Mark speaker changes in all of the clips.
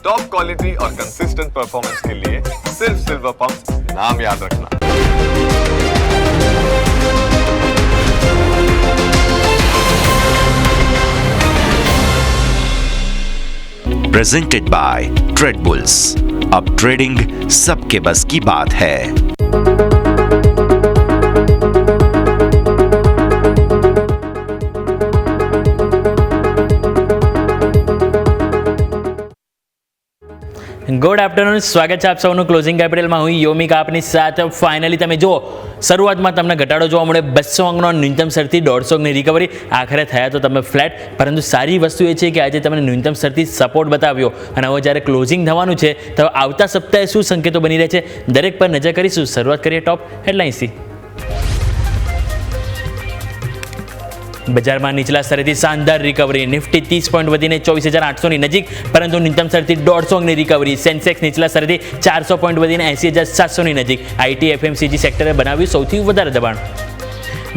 Speaker 1: Top quality और consistent performance के लिए सिर्फ सिल्वर पंप नाम याद रखना।
Speaker 2: Presented by trade bulls. अब ट्रेडिंग सबके बस की बात है।
Speaker 3: ગુડ આફ્ટરનૂન, સ્વાગત છે આપ સૌનું ક્લોઝિંગ કેપિટલમાં. હું યોમિક આપની સાથે. ફાઇનલી તમે જુઓ, શરૂઆતમાં તમને ઘટાડો જોવા મળે 200 અંકનો ન્યૂનતમ સ્તરથી 150 અંકની રિકવરી. આખરે થયા તો તમે ફ્લેટ, પરંતુ સારી વસ્તુ એ છે કે આજે તમને ન્યૂનતમ સ્તરથી સપોર્ટ બતાવ્યો અને હવે જ્યારે ક્લોઝિંગ થવાનું છે તો આવતા સપ્તાહે શું સંકેતો બની રહે છે દરેક પર નજર કરીશું. શરૂઆત કરીએ ટોપ હેડલાઇન્સથી. બજારમાં નીચલા સ્તરેથી શાનદાર રિકવરી. નિફ્ટી 30 પોઈન્ટ વધીને 24,800ની નજીક, પરંતુ ન્યૂનતમ સ્તરથી 150 અંકની રિકવરી. સેન્સેક્સ નીચલા સ્તરેથી 400 પોઈન્ટ વધીને 80,700ની નજીક. આઈટી એફએમસીજી સેક્ટરે બનાવ્યું સૌથી વધારે દબાણ.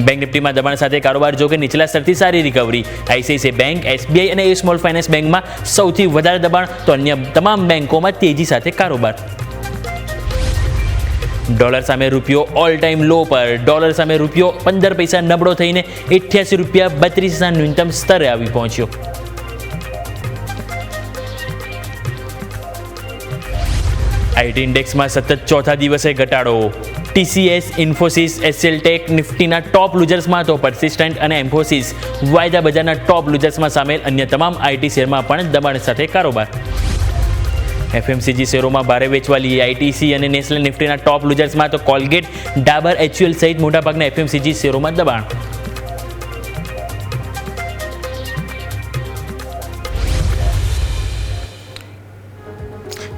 Speaker 3: બેંક નિફ્ટીમાં દબાણ સાથે કારોબાર, જો કે નીચલા સ્તરથી સારી રિકવરી. આઈસીઆઈસીઆઈ બેંક, એસબીઆઈ અને એ સ્મોલ ફાઇનાન્સ બેંકમાં સૌથી વધારે દબાણ, તો અન્ય તમામ બેંકોમાં તેજી સાથે કારોબાર. ડોલર સામે રૂપિયો ઓલ ટાઈમ લો પર. ડોલર સામે રૂપિયો 15 પૈસા નબળો થઈને 88 રૂપિયા 32 ન્યૂનતમ સ્તરે આવી પહોંચ્યો. આઈટી ઇન્ડેક્સમાં સતત ચોથા દિવસે ઘટાડો. ટીસીએસ, ઇન્ફોસિસ, એસએલ ટેક નિફ્ટીના ટોપ લૂઝર્સમાં, તો પર્સિસ્ટન્ટ અને એમ્ફોસિસ વાયદા બજારના ટોપ લૂઝર્સમાં સામેલ અન્ય તમામ આઈટી શેરમાં પણ દબાણ સાથે કારોબાર. એફએમસીજી શેરોમાં ભારે વેચવાલી. આઈટીસી અને નેસ્લે નિફ્ટીના ટોપ લૂઝર્સમાં, તો કોલગેટ, ડાબર, એચયુએલ સહિત મોટાભાગના એફએમસીજી શેરોમાં દબાણ.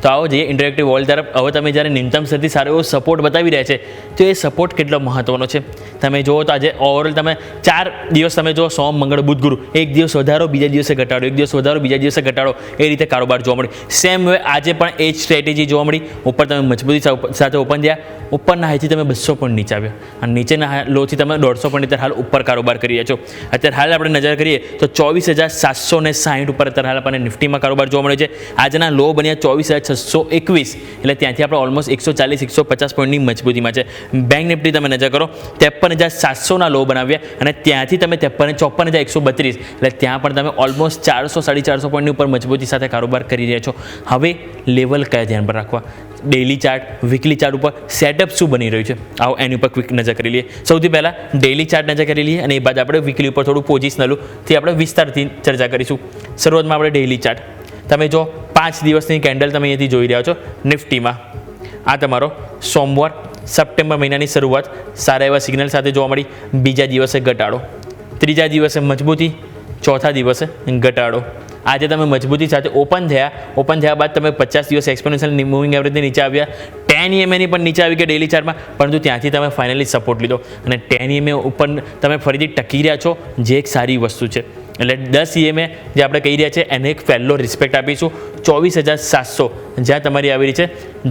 Speaker 3: તો આવો જઈએ ઇન્ટરેક્ટિવ વોલ તરફ. હવે તમે જ્યારે ન્યૂનતમ સ્તરથી સારો એવો સપોર્ટ બતાવી રહ્યા છે તો એ સપોર્ટ કેટલો મહત્વનો છે તમે જુઓ તો આજે ઓવરઓલ તમે 4 દિવસ તમે જુઓ, સોમ, મંગળ, બુધ, ગુરુ, એક દિવસ વધારો, બીજા દિવસે ઘટાડો, એક દિવસ વધારો, બીજા દિવસે ઘટાડો, એ રીતે કારોબાર જોવા મળી. સેમ વે આજે પણ એ જ સ્ટ્રેટેજી જોવા મળી. ઉપર તમે મજબૂતી સાથે ઓપન થયા, ઉપરના હાઈથી તમે 200 પોઈન્ટ નીચે આવ્યા અને નીચેના લોથી તમે 150 પોઈન્ટ અત્યારે હાલ ઉપર કારોબાર કરી રહ્યા છો. અત્યારે હાલ આપણે નજર કરીએ તો 24,760 ઉપર અત્યારે હાલ આપણને નિફ્ટીમાં કારોબાર જોવા મળે છે. આજના લો બન્યા 24,621, એટલે ત્યાંથી આપણે ઓલમોસ્ટ 140-150 પોઈન્ટની મજબૂતીમાં છે. બેંક નિફ્ટી તમે નજર કરો, 53,700ના લો બનાવ્યા અને ત્યાંથી તમે 54,132, એટલે ત્યાં પણ તમે ઓલમોસ્ટ 400-450 પોઈન્ટની ઉપર મજબૂતી સાથે કારોબાર કરી રહ્યા છો. હવે લેવલ કયા ધ્યાન પર રાખવા? ડેઇલી ચાર્ટ, વીકલી ચાર્ટ ઉપર સેટઅપ શું બની રહ્યું છે, આવો એની ઉપર ક્વિક નજર કરી લઈએ. સૌથી પહેલાં ડેઇલી ચાર્ટ નજર કરી લઈએ અને એ બાદ આપણે વીકલી ઉપર થોડું પોઝિશનલથી આપણે વિસ્તારથી ચર્ચા કરીશું. શરૂઆતમાં આપણે ડેઇલી ચાર્ટ. તમે જો 5 દિવસની કેન્ડલ તમે અહીંયાથી જોઈ રહ્યા છો નિફ્ટીમાં. આ તમારો સોમવાર, સપ્ટેમ્બર મહિનાની શરૂઆત સારા એવા સિગ્નલ સાથે જોવા મળી. બીજા દિવસે ઘટાડો, ત્રીજા દિવસે મજબૂતી, ચોથા દિવસે ઘટાડો. આજે તમે મજબૂતી સાથે ઓપન થયા બાદ તમે 50 દિવસ એક્સપોનેન્શિયલ મૂવિંગ એવરેજની નીચે આવ્યા. 10 EMAની પણ નીચે આવી ગયા ડેઇલી ચાર્ટમાં, પરંતુ ત્યાંથી તમે ફાઇનલી સપોર્ટ લીધો અને 10 EMA ઉપર તમે ફરીથી ટકી રહ્યા છો, જે એક સારી વસ્તુ છે. એટલે 10 EMA જે આપણે કહી રહ્યા છે એને એક પહેલો રિસ્પેક્ટ આપીશું. 24,700 જ્યાં તમારી આવી રહી છે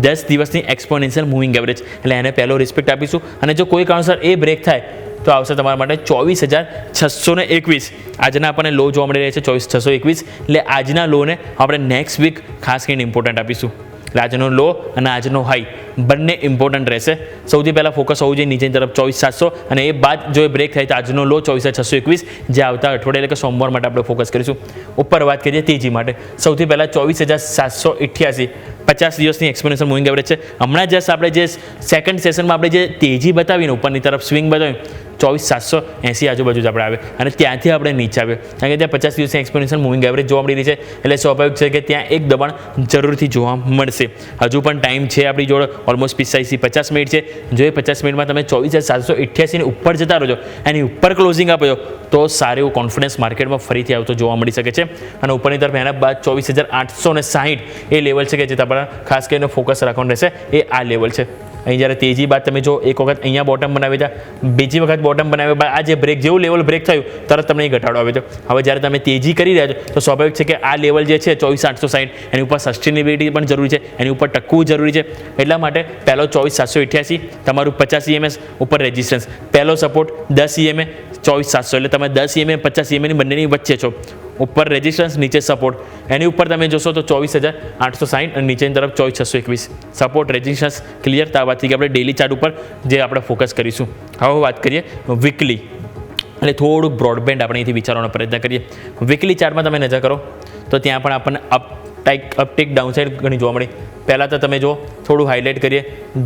Speaker 3: 10 દિવસની એક્સપોનેન્શિયલ મૂવિંગ એવરેજ, એટલે એને પહેલો રિસ્પેક્ટ આપીશું. અને જો કોઈ કારણસર એ બ્રેક થાય તો આવશે તમારા માટે 24,621. આજના આપણને લો જોવા મળી રહ્યા છે 24,621, એટલે આજના લોને આપણે નેક્સ્ટ વીક ખાસ કરીને ઇમ્પોર્ટન્ટ આપીશું. એટલે આજનો લો અને આજનો હાઈ બંને ઇમ્પોર્ટન્ટ રહેશે. સૌથી પહેલાં ફોકસ હોવું જોઈએ નીચેની તરફ 24,700, અને એ બાદ જો એ બ્રેક થાય તો આજનો લો 24,621, જે આવતા અઠવાડિયે એટલે કે સોમવાર માટે આપણે ફોકસ કરીશું. ઉપર વાત કરીએ તેજી માટે. સૌથી પહેલાં 24,788 50 દિવસની એક્સપોનેન્શિયલ મૂવિંગ એવરેજ છે. હમણાં જસ્ટ આપણે જે સેકન્ડ સેશનમાં આપણે જે તેજી બતાવીને ઉપરની તરફ સ્વિંગ બતાવ્યું 24,780 આજુબાજુ જ આપણે આવે અને ત્યાંથી આપણે નીચે આવ્યો, કારણ કે ત્યાં 50 દિવસની એક્સપોનેન્શિયલ મૂવિંગ એવરેજ જોવા મળી રહી છે. એટલે સ્વાભાવિક છે કે ત્યાં એક દબાણ જરૂરથી જોવા મળશે. હજુ પણ ટાઈમ છે આપણી જોડે, ઓલમોસ્ટ 50 મિનિટ છે. જો એ 50 મિનિટમાં તમે 24,788ની ઉપર જતા રહો છો, એની ઉપર ક્લોઝિંગ આપો છો, તો સારું એવું કોન્ફિડન્સ માર્કેટમાં ફરીથી આવતો જોવા મળી શકે છે. અને ઉપરની તરફ એના બાદ 24,860 એ લેવલ છે કે જે તમારા ખાસ કરીને ફોકસ રાખવાનું રહેશે. એ આ લેવલ છે. અહીં જ્યારે તેજી બાદ તમે જો એક વખત અહીંયા બોટમ બનાવી હતા, બીજી વખત બોટમ બનાવ્યા બાદ આ જે બ્રેક જેવું લેવલ બ્રેક થયું તરત તમને ઘટાડો આવ્યો હતો. હવે જ્યારે તમે તેજી કરી રહ્યા છો તો સ્વાભાવિક છે કે આ લેવલ જે છે 24,860 એની ઉપર સસ્ટેનેબિલિટી પણ જરૂરી છે, એની ઉપર ટકવું જરૂરી છે. એટલા માટે પહેલો 24,788 તમારું 50 EMS ઉપર રેઝિસ્ટન્સ, પહેલો સપોર્ટ 10 EMA 24,700, એટલે તમે 10 EMA 50 EMA ની બંનેની વચ્ચે છો. ઉપર રેઝિસ્ટન્સ, નીચે સપોર્ટ. એની ઉપર તમે જોશો તો 24,860 અને નીચેની તરફ 24,621 સપોર્ટ રેઝિસ્ટન્સ. ક્લિયર? તો આ વાત થઈ કે આપણે ડેલી ચાર્ટ ઉપર જે આપણે ફોકસ કરીશું. હવે વાત કરીએ વીકલી, એટલે થોડુંક બ્રોડબેન્ડ આપણે અહીંથી વિચારવાનો પ્રયત્ન કરીએ. વીકલી ચાર્ટમાં તમે નજર કરો તો ત્યાં પણ આપણને અપટેક ડાઉનસાઇડ ઘણી જોવા મળી. પહેલાં તો તમે જો થોડું હાઇલાઇટ કરીએ,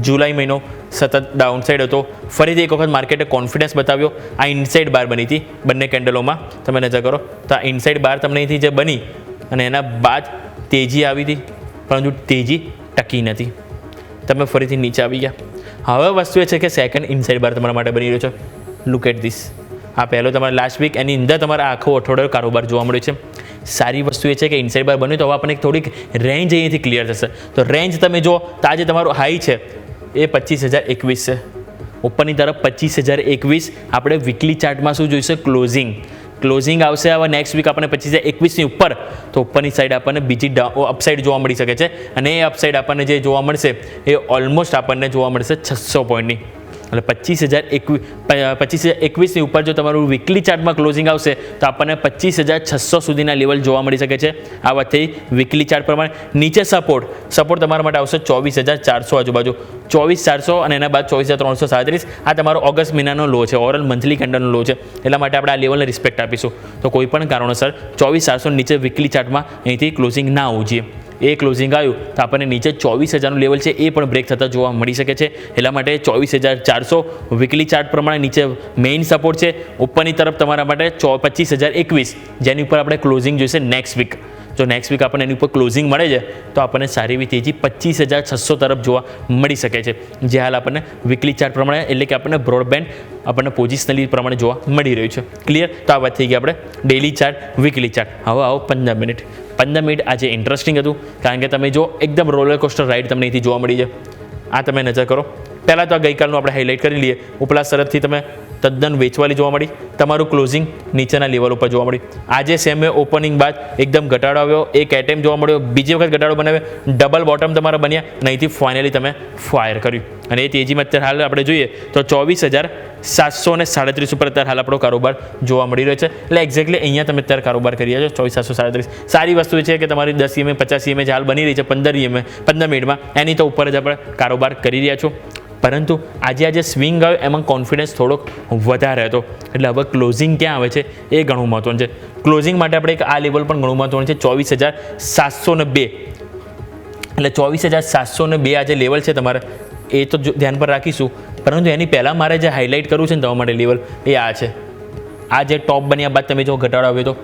Speaker 3: જુલાઈ મહિનો સતત ડાઉનસાઇડ હતો. ફરીથી એક વખત માર્કેટે કોન્ફિડન્સ બતાવ્યો. આ ઇનસાઇડ બાર બની હતી બંને કેન્ડલોમાં, તમે નજર કરો તો આ ઇનસાઇડ બાર તમને અહીંથી જે બની અને એના બાદ તેજી આવી હતી, પરંતુ તેજી ટકી નથી. તમે ફરીથી નીચે આવી ગયા. હવે વસ્તુ એ છે કે સેકન્ડ ઇનસાઇડ બાર તમારા માટે બની રહ્યો છે. Look at this. આ પહેલો તમારે લાસ્ટ વીક એની અંદર તમારા આખો અઠવાડિયો કારોબાર જોવા મળ્યો છે. સારી વસ્તુ એ છે કે ઇનસાઇડ બાર બન્યું તો હવે આપણને થોડીક રેન્જ અહીંથી ક્લિયર થશે. તો રેન્જ તમે જો તો આજે તમારું હાઈ છે એ 25,021 છે. ઉપરની તરફ 25,021. આપણે વીકલી ચાર્ટમાં શું જોઈશે? ક્લોઝિંગ આવશે. હવે નેક્સ્ટ વીક આપણને 25,021ની ઉપર, તો ઉપરની સાઈડ આપણને બીજી અપસાઇડ જોવા મળી શકે છે. અને એ અપસાઇડ આપણને જે જોવા મળશે એ ઓલમોસ્ટ આપણને જોવા મળશે 600 પોઈન્ટની. એટલે 25,021ની ઉપર જો તમારું વીકલી ચાર્ટમાં ક્લોઝિંગ આવશે તો આપણને 25,600 સુધીના લેવલ જોવા મળી શકે છે. આ વાત થઈ વીકલી ચાર્ટ પ્રમાણે. નીચે સપોર્ટ તમારા માટે આવશે 24,400 આજુબાજુ, 24,400 અને એના બાદ 24,337. આ તમારો ઓગસ્ટ મહિનાનો લો છે, ઓવરઓલ મંથલી કેન્ડલનો લો છે. એટલા માટે આપણે આ લેવલને રિસ્પેક્ટ આપીશું. તો કોઈ પણ કારણોસર 24,400 નીચે વીકલી ચાર્ટમાં અહીંથી ક્લોઝિંગ ના આવવું જોઈએ. એ ક્લોઝિંગ આવ્યું તો આપણને નીચે 24,000નું લેવલ છે એ પણ બ્રેક થતાં જોવા મળી શકે છે. એટલા માટે 24,400 વીકલી ચાર્ટ પ્રમાણે નીચે મેઇન સપોર્ટ છે. ઉપરની તરફ તમારા માટે 25,021, જેની ઉપર આપણે ક્લોઝિંગ જોઈશે નેક્સ્ટ વીક. જો નેક્સ્ટ વીક આપણને એની ઉપર ક્લોઝિંગ મળે છે તો આપણને સારી એવી તેજી 25,600 તરફ જોવા મળી શકે છે. જે હાલ આપણને વીકલી ચાર્ટ પ્રમાણે, એટલે કે આપણને બ્રોડબેન્ડ આપણને પોઝિશનલી પ્રમાણે જોવા મળી રહ્યું છે. ક્લિયર? તો આ વાત થઈ ગઈ આપણે ડેલી ચાર્ટ, વીકલી ચાર્ટ. હવે આવો 15 મિનિટ. 15 મિનિટ આજે ઇન્ટરેસ્ટિંગ હતું, કારણ કે તમે જો એકદમ રોલર કોસ્ટર રાઇડ તમને અહીંથી જોવા મળી છે. આ તમે નજર કરો. પહેલાં તો આ ગઈકાલનું આપણે હાઇલાઇટ કરી લઈએ. ઉપલા તરફથી તમે તદ્દન વેચવાલી જોવા મળી. તમારું ક્લોઝિંગ નીચેના લેવલ ઉપર જોવા મળ્યું. આજે સેમે ઓપનિંગ બાદ એકદમ ઘટાડો આવ્યો, એક એટેમ્પ જોવા મળ્યો, બીજી વખત ઘટાડો બનાવ્યો, ડબલ બોટમ તમારા બન્યા અને અહીંથી ફાઇનલી તમે ફાયર કર્યું. અને એ તેજીમાં અત્યારે હાલ આપણે જોઈએ તો 24,737 ઉપર અત્યારે હાલ આપણો કારોબાર જોવા મળી રહ્યો છે. એટલે એક્ઝેક્ટલી અહીંયા તમે અત્યારે કારોબાર કરી રહ્યા છો 24,737. સારી વસ્તુ છે કે તમારી 10 EMA 50 EMA જે હાલ બની રહી છે 15 EMA 15 મિનિટમાં, એની તો ઉપર જ આપણે કારોબાર કરી રહ્યા છો. પરંતુ આજે સ્વિંગ આવ્યો એમાં કોન્ફિડન્સ થોડોક વધારે હતો. એટલે હવે ક્લોઝિંગ ક્યાં આવે છે એ ઘણું મહત્વનું છે. ક્લોઝિંગ માટે આપણે એક આ લેવલ પણ ઘણું મહત્વનું છે, 24,702. એટલે 24,702 આ જે લેવલ છે તમારે એ તો ધ્યાન પર રાખીશું. પરંતુ એની પહેલાં મારે જે હાઇલાઇટ કરવું છે ને તમારા માટે લેવલ એ આ છે. આ જે ટોપ બન્યા બાદ તમે જો ઘટાડો આવ્યો તો,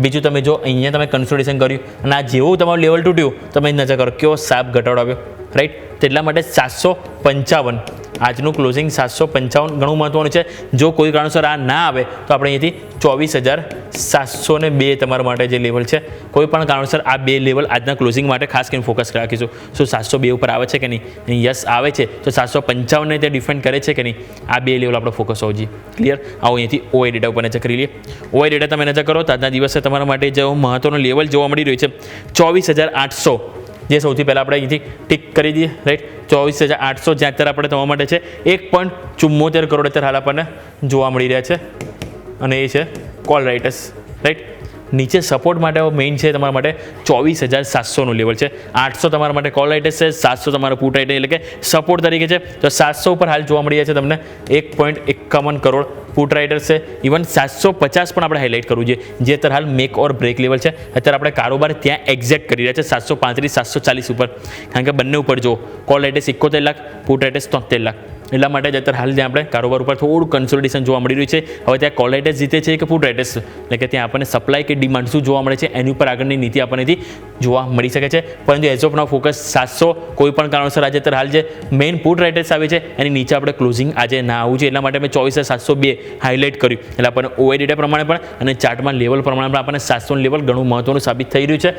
Speaker 3: બીજું તમે જો અહીંયા તમે કન્સોલિડેશન કર્યું અને આ જેવું તમારું લેવલ તૂટ્યું તમે નજર કરો કેવો સાપ ઘટાડો આવ્યો, રાઈટ? તેટલા માટે 755 આજનું ક્લોઝિંગ 755 ઘણું મહત્વનું છે. જો કોઈ કારણસર આ ના આવે તો આપણે અહીંથી 24,702 તમારા માટે જે લેવલ છે, કોઈ પણ કારણસર આ બે લેવલ આજના ક્લોઝિંગ માટે ખાસ કરીને ફોકસ રાખીશું. શું 702 ઉપર આવે છે કે નહીં? યસ આવે છે તો 755ને તે ડિફેન્ડ કરે છે કે નહીં? આ બે લેવલ આપણો ફોકસ હોવો જોઈએ. ક્લિયર? આવો અહીંથી ઓઆઈ ડેટા ઉપર નજર કરી લઈએ. ઓઆઈ ડેટા તમે નજર કરો તો આજના દિવસે તમારા માટે જે મહત્વનો લેવલ જોવા મળી રહ્યું છે 24,800, જે સૌથી પહેલાં આપણે અહીંથી ટિક કરી દઈએ, રાઈટ? 24,800 જ્યાં અત્યારે આપણે તમારા માટે છે 1.74 કરોડ અત્યારે હાલ આપણને જોવા મળી રહ્યા છે. અને એ છે કોલ રાઇટર્સ, રાઈટ? નીચે સપોર્ટ માટે મેઇન છે તમારા માટે 24,700નું લેવલ છે. 800 તમારા માટે કોલ રાઇટર્સ છે, 700 તમારા પુટ રાઇટર એટલે કે સપોર્ટ તરીકે છે. તો 700 ઉપર હાલ જોવા મળી રહ્યા છે તમને 1.51 કરોડ પુટ રાઇટર્સ છે. ઇવન 750 પણ આપણે હાઇલાઇટ કરવું જોઈએ, જે અત્યારે હાલ મેક ઓર બ્રેક લેવલ છે. અત્યારે આપણે કારોબાર ત્યાં એક્ઝેક્ટ કરી રહ્યા છે 735-740 ઉપર, કારણ કે બંને ઉપર જો call writers 71 lakh, put writers 73 lakh. એટલા માટે જ અત્યારે હાલ ત્યાં આપણે કારોબાર ઉપર થોડું કન્સોલિડેશન જોવા મળી રહ્યું છે. હવે ત્યાં કોલ રાઇટર્સ જીતે છે કે પુટ રાઇટર્સ, એટલે કે ત્યાં આપણને સપ્લાય કે ડિમાન્ડ શું જોવા મળે છે એની ઉપર આગળની નીતિ આપણનેથી જોવા મળી શકે છે. પરંતુ એઝ ઓફ નાઉ ફોકસ 700, કોઈ પણ કારણોસર આજે અત્યારે હાલ જે મેઇન પુટ રાઇટર્સ આવે છે એની નીચે આપણે ક્લોઝિંગ આજે ના આવવું છે. એટલા માટે મેં 24,702 હાઇલાઇટ કર્યું. એટલે આપણને ઓઆઈ ડેટા પ્રમાણે પણ અને ચાર્ટમાં લેવલ પ્રમાણે પણ આપણને 700 લેવલ ઘણું મહત્વનું સાબિત થઈ રહ્યું છે.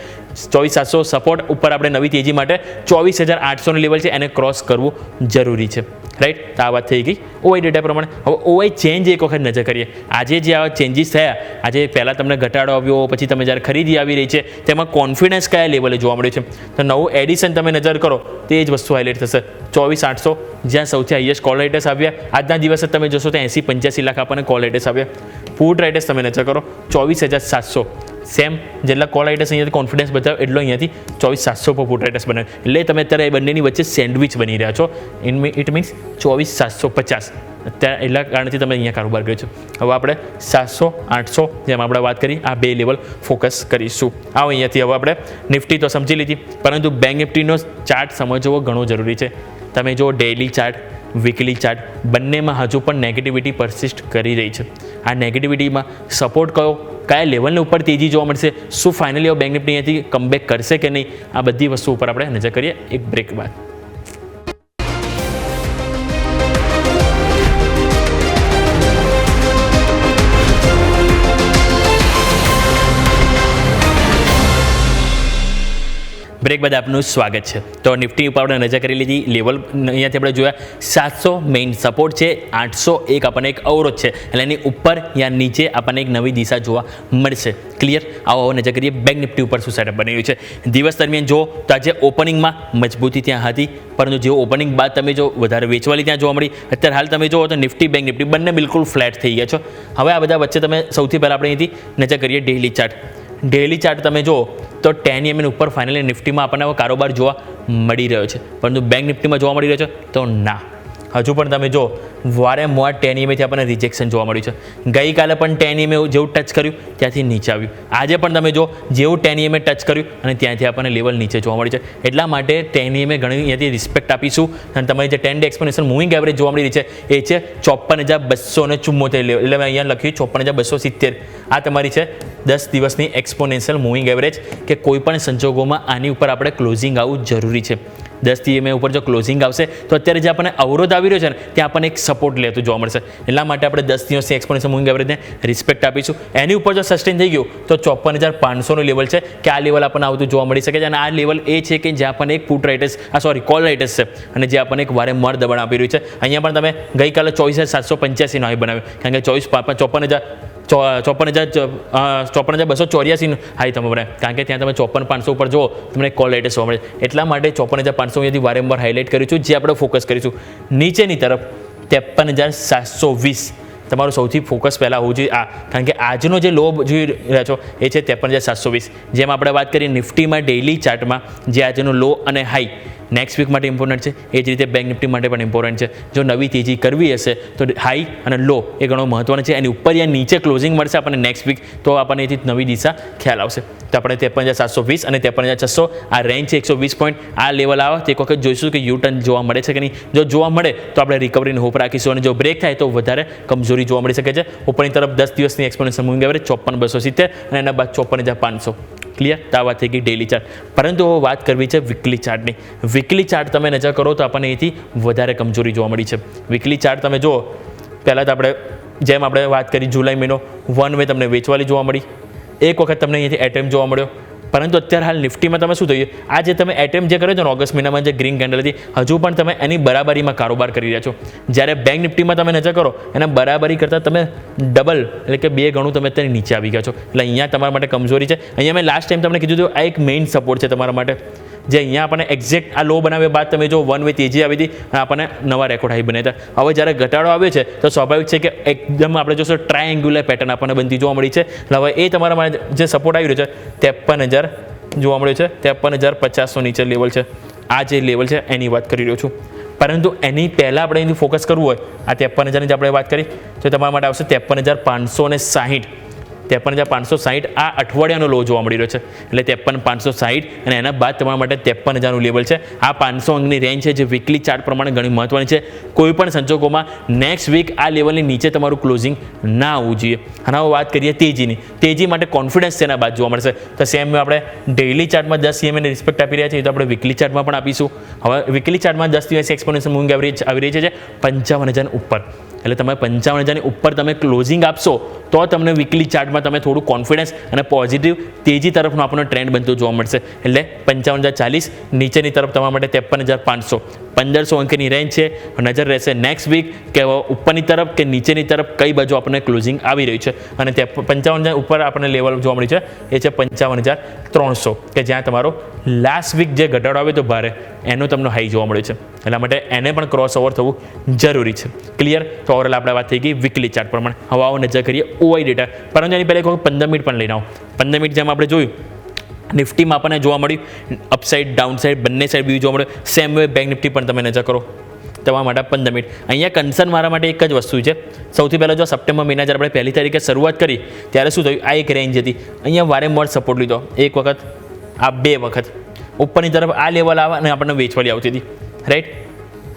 Speaker 3: 24,700 સપોર્ટ ઉપર આપણે નવી તેજી માટે 24,800નું લેવલ છે એને ક્રોસ કરવું જરૂરી છે, રાઈટ? તો આ વાત થઈ ગઈ ઓઆઈ ડેટા પ્રમાણે. હવે ઓઆઈ ચેન્જ એક વખત નજર કરીએ. આજે જે આ ચેન્જીસ થયા, આજે પહેલાં તમને ઘટાડો આવ્યો, પછી તમે જ્યારે ખરીદી આવી રહી છે તેમાં કોન્ફિડન્સ કયા લેવલે જોવા મળ્યું છે. તો નવું એડિશન તમે નજર કરો તે જ વસ્તુ હાઇલાઇટ થશે. 24,800 જ્યાં સૌથી હાઈએસ્ટ કોલ રાઇટર્સ આવ્યા. આજના દિવસે તમે જોશો તો 80-85 લાખ આપણને કોલ રાઇટર્સ આવ્યા. પુટ રાઇટર્સ તમે નજર કરો 24,700, સેમ જેટલા કોલ રાઇટર્સ અહીંયાથી કોન્ફિડન્સ બતાવ્યો એટલો અહીંયાથી 24,700 પર પુટ રાઇટર્સ બનાવ્યો, એટલે તમે અત્યારે એ બંનેની વચ્ચે સેન્ડવિચ બની રહ્યા છો. It means 24,750. અત્યારે એટલા કારણથી તમે અહીંયા કારોબાર કર્યો છો. હવે આપણે 700, 800 જેમ આપણે વાત કરી આ બે લેવલ ફોકસ કરીશું. આવો અહીંયાથી હવે આપણે નિફ્ટી તો સમજી લીધી, પરંતુ બેંક નિફ્ટીનો ચાર્ટ સમજવો ઘણો જરૂરી છે. તમે જો ડેઇલી ચાર્ટ, વીકલી ચાર્ટ બંનેમાં હજુ પણ નેગેટિવિટી પરસિસ્ટ કરી રહી છે. આ નેગેટિવિટીમાં સપોર્ટ કયા લેવલની ઉપર તેજી જોવા મળશે, શું ફાઇનલી બેંક નિફ્ટી અહીંયાથી કમબેક કરશે કે નહીં, આ બધી વસ્તુ ઉપર આપણે નજર કરીએ એક બ્રેક બાદ. બ્રેક બાદ આપનું સ્વાગત છે. તો નિફ્ટી ઉપર આપણે નજર કરી લીધી. લેવલ અહીંયાથી આપણે જોયા 700 મેઇન સપોર્ટ છે, 801 આપણને એક અવરોધ છે, એટલે એની ઉપર યા નીચે આપણને એક નવી દિશા જોવા મળશે. ક્લિયર? આવો નજર કરીએ બેંક નિફ્ટી ઉપર શું સેટઅપ બની રહ્યું છે. દિવસ દરમિયાન જો તો આજે ઓપનિંગમાં મજબૂતી ત્યાં હતી, પરંતુ જે ઓપનિંગ બાદ તમે જો વધારે વેચવાલી ત્યાં જોવા મળી. અત્યારે હાલ તમે જુઓ તો નિફ્ટી બેંક નિફ્ટી બંને બિલકુલ ફ્લેટ થઈ ગયા છો. હવે આ બધા વચ્ચે તમે સૌથી પહેલાં આપણે અહીંથી નજર કરીએ ડેઇલી ચાર્ટ. ડેઇલી ચાર્ટ તમે જુઓ તો 10 EMA ઉપર ફાઇનલી નિફ્ટીમાં આપણને કારોબાર જોવા મળી રહ્યો છે, પરંતુ બેંક નિફ્ટીમાં જોવા મળી રહ્યો છે તો ના. હજુ પણ તમે જો વારંવાર 10 EMA થી આપણને રિજેક્શન જોવા મળ્યું છે. ગઈકાલે પણ 10 EMA જેવું ટચ કર્યું ત્યાંથી નીચે આવ્યું. આજે પણ તમે જો જેવું 10 EMA ટચ કર્યું અને ત્યાંથી આપણને લેવલ નીચે જોવા મળી છે. એટલા માટે 10 EMA ઘણી અહીંયાથી રિસ્પેક્ટ આપીશું. અને તમારી જે 10 ડે એક્સપોનેન્શિયલ મૂવિંગ એવરેજ જોવા મળી રહી છે એ છે 54,274 લેવલ, એટલે મેં અહીંયા લખ્યું 54,270. આ તમારી છે 10 દિવસની એક્સપોનેન્શિયલ મૂવિંગ એવરેજ, કે કોઈ પણ સંજોગોમાં આની ઉપર આપણે ક્લોઝિંગ આવવું જરૂરી છે. 10 EMA ઉપર જો ક્લોઝિંગ આવશે તો અત્યારે જે આપણને અવરોધ આવી રહ્યો છે ને ત્યાં આપણને એક સપોર્ટ લેતું જોવા મળશે. એટલા માટે આપણે 10 દિવસની એક્સપોનેન્શિયલ મૂવિંગ એવરેજને રિસ્પેક્ટ આપીશું. એની ઉપર જો સસ્ટેન થઈ ગયું તો 54,500નું લેવલ છે, કે આ લેવલ આપણને આવતું જોવા મળી શકે છે. અને આ લેવલ એ છે કે જ્યાં આપણને એક પુટ રાઇટર્સ કોલ રાઇટર્સ છે, અને જે આપણને એક વારંવાર દબાણ આપી રહ્યું છે. અહીંયા પણ તમે ગઈકાલે 24,785 નો હાઈ બનાવ્યો, કારણ કે 54,284 હાઈ તમે બનાવે, કારણ કે ત્યાં તમે 54,500 ઉપર જુઓ તમને કોલ રાઇટર્સ જોવા મળે. એટલા માટે 54,500 અહીંયાથી વારંવાર હાઇલાઇટ કરીશું, જે આપણે ફોકસ કરીશું. નીચેની તરફ 53,720 તમારું સૌથી ફોકસ પહેલાં હોવું જોઈએ. કારણ કે આજનો જે લો જોઈ રહ્યા છો એ છે 53,720. જેમ આપણે વાત કરીએ નિફ્ટીમાં ડેઇલી ચાર્ટમાં જે આજનો લો અને હાઈ નેક્સ્ટ વીક માટે ઇમ્પોર્ટન્ટ છે, એ જ રીતે બેંક નિફ્ટી માટે પણ ઇમ્પોર્ટન્ટ છે. જો નવી તેજી કરવી હશે તો હાઈ અને લો એ ઘણો મહત્ત્વનો છે. એની ઉપર યા નીચે ક્લોઝિંગ મળશે આપણને નેક્સ્ટ વીક, તો આપણને એથી નવી દિશા ખ્યાલ આવશે. તો આપણે 53,720 અને 53,600 આ રેન્જ છે 120 પોઈન્ટ. આ લેવલ આવે તો એક વખત જોઈશું કે યુ ટર્ન જોવા મળે છે કે નહીં. જો જોવા મળે તો આપણે રિકવરીને હોપ રાખીશું, અને જો બ્રેક થાય તો વધારે કમજોરી જોવા મળી શકે છે. ઉપરની તરફ 10 દિવસની એક્સપોનેન્શિયલ મૂવિંગ એવરેજ 54,270 અને એના બાદ 54,500. ક્લિયર? તો આ વાત થઈ ગઈ ડેઇલી ચાર્ટ. પરંતુ હવે વાત કરવી છે વીકલી ચાર્ટની. વીકલી ચાર્ટ તમે નજર કરો તો આપણને એથી વધારે કમજોરી જોવા મળી છે. વીકલી ચાર્ટ તમે જુઓ, પહેલાં તો આપણે જેમ આપણે વાત કરી જુલાઈ મહિનો વન વે તમને વેચવાલી જોવા મળી, એક વખત તમને અહીંયાથી એટેમ્પ જોવા મળ્યો. પરંતુ અત્યારે હાલ નિફ્ટીમાં તમે શું થયું, આ જે તમે એટેમ્પ જે કર્યો છો ને ઓગસ્ટ મહિનામાં જે ગ્રીન કેન્ડલ હતી, હજુ પણ તમે એની બરાબરીમાં કારોબાર કરી રહ્યા છો. જ્યારે બેંક નિફ્ટીમાં તમે નજર કરો એના બરાબરી કરતાં તમે ડબલ એટલે કે 2 ગણું તમે અત્યારે નીચે આવી ગયા છો. એટલે અહીંયા તમારા માટે કમજોરી છે. અહીંયા મેં લાસ્ટ ટાઈમ તમને કીધું હતું આ એક મેઇન સપોર્ટ છે તમારા માટે, જે અહીંયા આપણને એક્ઝેક્ટ આ લો બનાવ્યા બાદ તમે જો વન વે તેજી આવી હતી અને આપણને નવા રેકોર્ડ હાઈ બન્યા હતા. હવે જ્યારે ઘટાડો આવ્યો છે તો સ્વાભાવિક છે કે એકદમ આપણે જોશો ટ્રાયેંગ્યુલર પેટર્ન આપણને બનતી જોવા મળી છે. હવે એ તમારા માટે જે સપોર્ટ આવી રહ્યો છે 53,000 જોવા મળ્યો છે, 53,050 નીચે લેવલ છે. આ જે લેવલ છે એની વાત કરી રહ્યો છું. પરંતુ એની પહેલાં આપણે એની ફોકસ કરવું હોય, આ 53,000ની જે આપણે વાત કરી તો તમારા માટે આવશે 53,560. 53,560 આ અઠવાડિયાનો લો જોવા મળી રહ્યો છે, એટલે 53,560 અને એના બાદ તમારા માટે 53,000નું લેવલ છે. આ 500 અંકની રેન્જ છે, જે વીકલી ચાર્ટ પ્રમાણે ઘણી મહત્વની છે. કોઈ પણ સંજોગોમાં નેક્સ્ટ વીક આ લેવલની નીચે તમારું ક્લોઝિંગ ના આવવું જોઈએ. અને હવે વાત કરીએ તેજીની. તેજી માટે કોન્ફિડન્સ તેના બાદ જોવા મળશે. તો સેમ આપણે ડેઇલી ચાર્ટમાં 10 EMA ને રિસ્પેક્ટ આપી રહ્યા છીએ, તો આપણે વીકલી ચાર્ટમાં પણ આપીશું. હવે વીકલી ચાર્ટમાં 10 દિવસ એક્સપોનેન્શિયલ મૂવિંગ એવરેજ આવી રહી છે 55,000 ઉપર. એટલે તમે 55,000ની ઉપર તમે ક્લોઝિંગ આપશો તો તમને વીકલી ચાર્ટમાં તમે થોડું કોન્ફિડન્સ અને પોઝિટિવ તેજી તરફનો આપણને ટ્રેન્ડ બનતો જોવા મળશે. એટલે 55,040 નીચેની તરફ તમારા માટે 53,500 1500 અંકની રેન્જ છે. નજર રહેશે નેક્સ્ટ વીક કે ઉપરની તરફ કે નીચેની તરફ કઈ બાજુ આપણને ક્લોઝિંગ આવી રહ્યું છે. અને 55,000 ઉપર આપણને લેવલ જોવા મળી છે એ છે 55,300, કે જ્યાં તમારો લાસ્ટ વીક જે ઘટાડો આવ્યો તો ભારે એનો તમને હાઈ જોવા મળ્યો છે, એટલા માટે એને પણ ક્રોસ ઓવર થવું જરૂરી છે. ક્લિયર? તો ઓવરઓલ આપણે વાત થઈ ગઈ વીકલી ચાર્ટ પ્રમાણે. હવે આવો નજર કરીએ ઓઆઈ ડેટા, પરંતુ એની પહેલાં એક વખત 15 મિનિટ પણ લઈને આવો. 15 મિનિટ જેમ આપણે જોયું નિફ્ટીમાં આપણને જોવા મળ્યું અપસાઇડ ડાઉન સાઇડ બંને સાઇડ વ્યૂ જોવા મળ્યું. સેમ વે બેંક નિફ્ટી પણ તમે નજર કરો તમારા માટે 15 મિનિટ. અહીંયા કન્સર્ન મારા માટે એક જ વસ્તુ છે. સૌથી પહેલાં જો સપ્ટેમ્બર મહિના જ્યારે આપણે પહેલી તારીખે શરૂઆત કરી ત્યારે શું થયું, આ એક રેન્જ હતી, અહીંયા વારંવાર સપોર્ટ લીધો, એક વખત આ બે વખત ઉપરની તરફ આ લેવલ આવે અને આપણને વેચવાળી આવતી હતી, રાઈટ?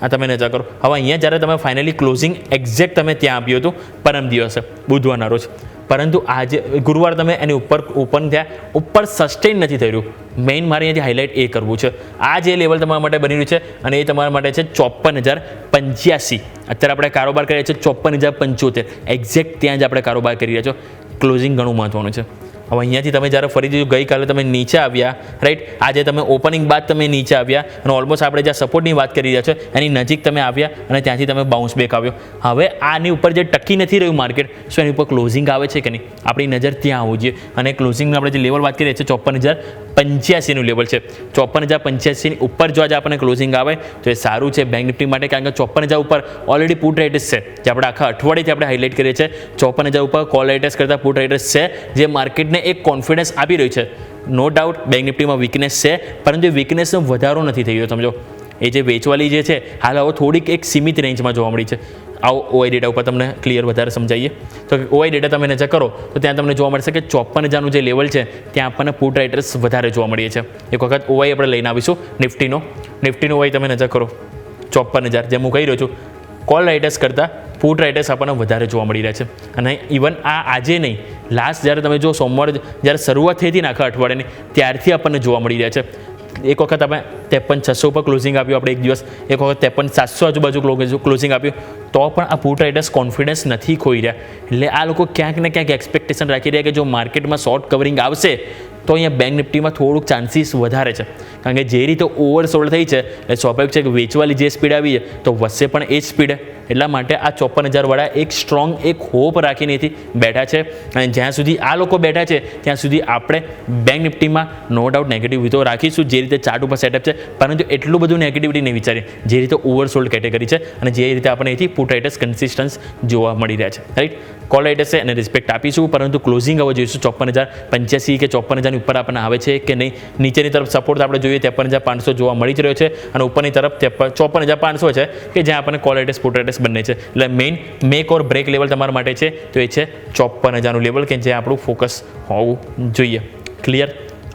Speaker 3: આ તમે નજર કરો. હવે અહીંયા જ્યારે તમે ફાઇનલી ક્લોઝિંગ એક્ઝેક્ટ તમે ત્યાં આપ્યું હતું પરમ દિવસે બુધવારના રોજ, પરંતુ આજે ગુરુવાર તમે એની ઉપર ઓપન થયા, ઉપર સસ્ટેન નથી થઈ રહ્યું. મેઇન મારે અહીંયાથી હાઇલાઇટ એ કરવું છે, આ જે લેવલ તમારા માટે બની રહ્યું છે અને એ તમારા માટે છે 54,085. અત્યારે આપણે કારોબાર કરીએ છીએ 54,075, એક્ઝેક્ટ ત્યાં જ આપણે કારોબાર કરી રહ્યા છો. ક્લોઝિંગ ઘણું મહત્વનું છે. હવે અહીંયાથી તમે જ્યારે ફરીથી ગઈકાલે તમે નીચે આવ્યા, રાઈટ, આજે તમે ઓપનિંગ બાદ તમે નીચે આવ્યા અને ઓલમોસ્ટ આપણે જ્યાં સપોર્ટની વાત કરી રહ્યા છો એની નજીક તમે આવ્યા અને ત્યાંથી તમે બાઉન્સ બેક આવ્યો. હવે આની ઉપર જે ટકી નથી રહ્યું માર્કેટ, શું એની ઉપર ક્લોઝિંગ આવે છે કે નહીં, આપણી નજર ત્યાં આવવું જોઈએ. અને ક્લોઝિંગનું આપણે જે લેવલ વાત કરીએ છીએ 54,085નું લેવલ છે. 54,085ની ઉપર જો આજે આપણને ક્લોઝિંગ આવે તો એ સારું છે બેંક નિફ્ટી માટે, કારણ કે 54,000 ઉપર ઓલરેડી પુટ રાઇટર્સ છે, જે આપણે આખા અઠવાડિયેથી આપણે હાઇલાઇટ કરીએ છીએ. 54,000 ઉપર કોલ રાઇટર્સ કરતાં પુટ રાઇટર્સ છે, જે માર્કેટને એક કોન્ફિડન્સ આપી રહ્યું છે. નો ડાઉટ બેંક નિફ્ટીમાં વીકનેસ છે, પરંતુ એ વીકનેસનો વધારો નથી થઈ રહ્યો. સમજો એ જે વેચવાલી જે છે હાલ હવે થોડીક એક સીમિત રેન્જમાં જોવા મળી છે. આવો ઓઆઈ ડેટા ઉપર તમને ક્લિયર વધારે સમજાવીએ તો ઓઆઈ ડેટા તમે નજર કરો તો ત્યાં તમને જોવા મળશે કે 54,000નું જે લેવલ છે ત્યાં આપણને પુટ રાઇટર્સ વધારે જોવા મળીએ છે. એક વખત ઓઆઈ આપણે લઈને આવીશું નિફ્ટીનો ઓઆઈ તમે નજર કરો 54,000, જેમ હું કહી રહ્યો છું કોલ રાઇટર્સ કરતાં પુટ રાઇટર્સ આપણને વધારે જોવા મળી રહ્યા છે. અને ઇવન આ આજે નહીં, લાસ્ટ જ્યારે તમે જો સોમવાર જ્યારે શરૂઆત થઈ હતી ને આખા અઠવાડિયાની ત્યારથી આપણને જોવા મળી રહ્યા છે. એક વખત આપણે 53,600 ઉપર ક્લોઝિંગ આપ્યું આપણે એક દિવસ, એક વખત 53,700 આજુબાજુ ક્લોઝિંગ આપ્યું, તો પણ આ પુટ રાઇટર્સ કોન્ફિડન્સ નથી ખોઈ રહ્યા. એટલે આ લોકો ક્યાંક ને ક્યાંક એક્સપેક્ટેશન રાખી રહ્યા કે જો માર્કેટમાં શોર્ટ કવરિંગ આવશે તો અહીંયા બેંક નિફ્ટીમાં થોડુંક ચાન્સીસ વધારે છે. કારણ કે જે રીતે ઓવરસોલ્ડ થઈ છે એટલે સ્વાભાવિક છે કે વેચવાલી જે સ્પીડ આવી છે તો વધશે પણ એ જ સ્પીડ. એટલા માટે આ 54,000 એક સ્ટ્રોંગ એક હોપ રાખીને એથી બેઠા છે. અને જ્યાં સુધી આ લોકો બેઠા છે ત્યાં સુધી આપણે બેંક નિફ્ટીમાં નો ડાઉટ નેગેટિવ વિધો રાખીશું, જે રીતે ચાર્ટ ઉપર સેટઅપ છે, પરંતુ એટલું બધું નેગેટિવિટી નહીં વિચારીએ, જે રીતે ઓવરસોલ્ડ કેટેગરી છે અને જે રીતે આપણે અહીંથી પુટ રાઇટર્સ કન્સિસ્ટન્સ જોવા મળી રહ્યા છે, રાઈટ? કોલ રાઇટર્સ છે એને રિસ્પેક્ટ આપીશું, પરંતુ ક્લોઝિંગ હવે જોઈશું 54,085 કે 54,000ની ઉપર આપણને આવે છે કે નહીં. નીચેની તરફ સપોર્ટ આપણે જોઈએ 53,500 જોવા મળી જ રહ્યો છે અને ઉપરની તરફ 54,500 છે કે જ્યાં આપણને કોલ રાઇટર્સ પુટ રાઇટર્સ બંને છે. એટલે મેઇન મેક ઓર બ્રેક લેવલ તમારા માટે છે તો એ છે 54,000નું લેવલ કે જે આપણું ફોકસ હોવું જોઈએ. ક્લિયર?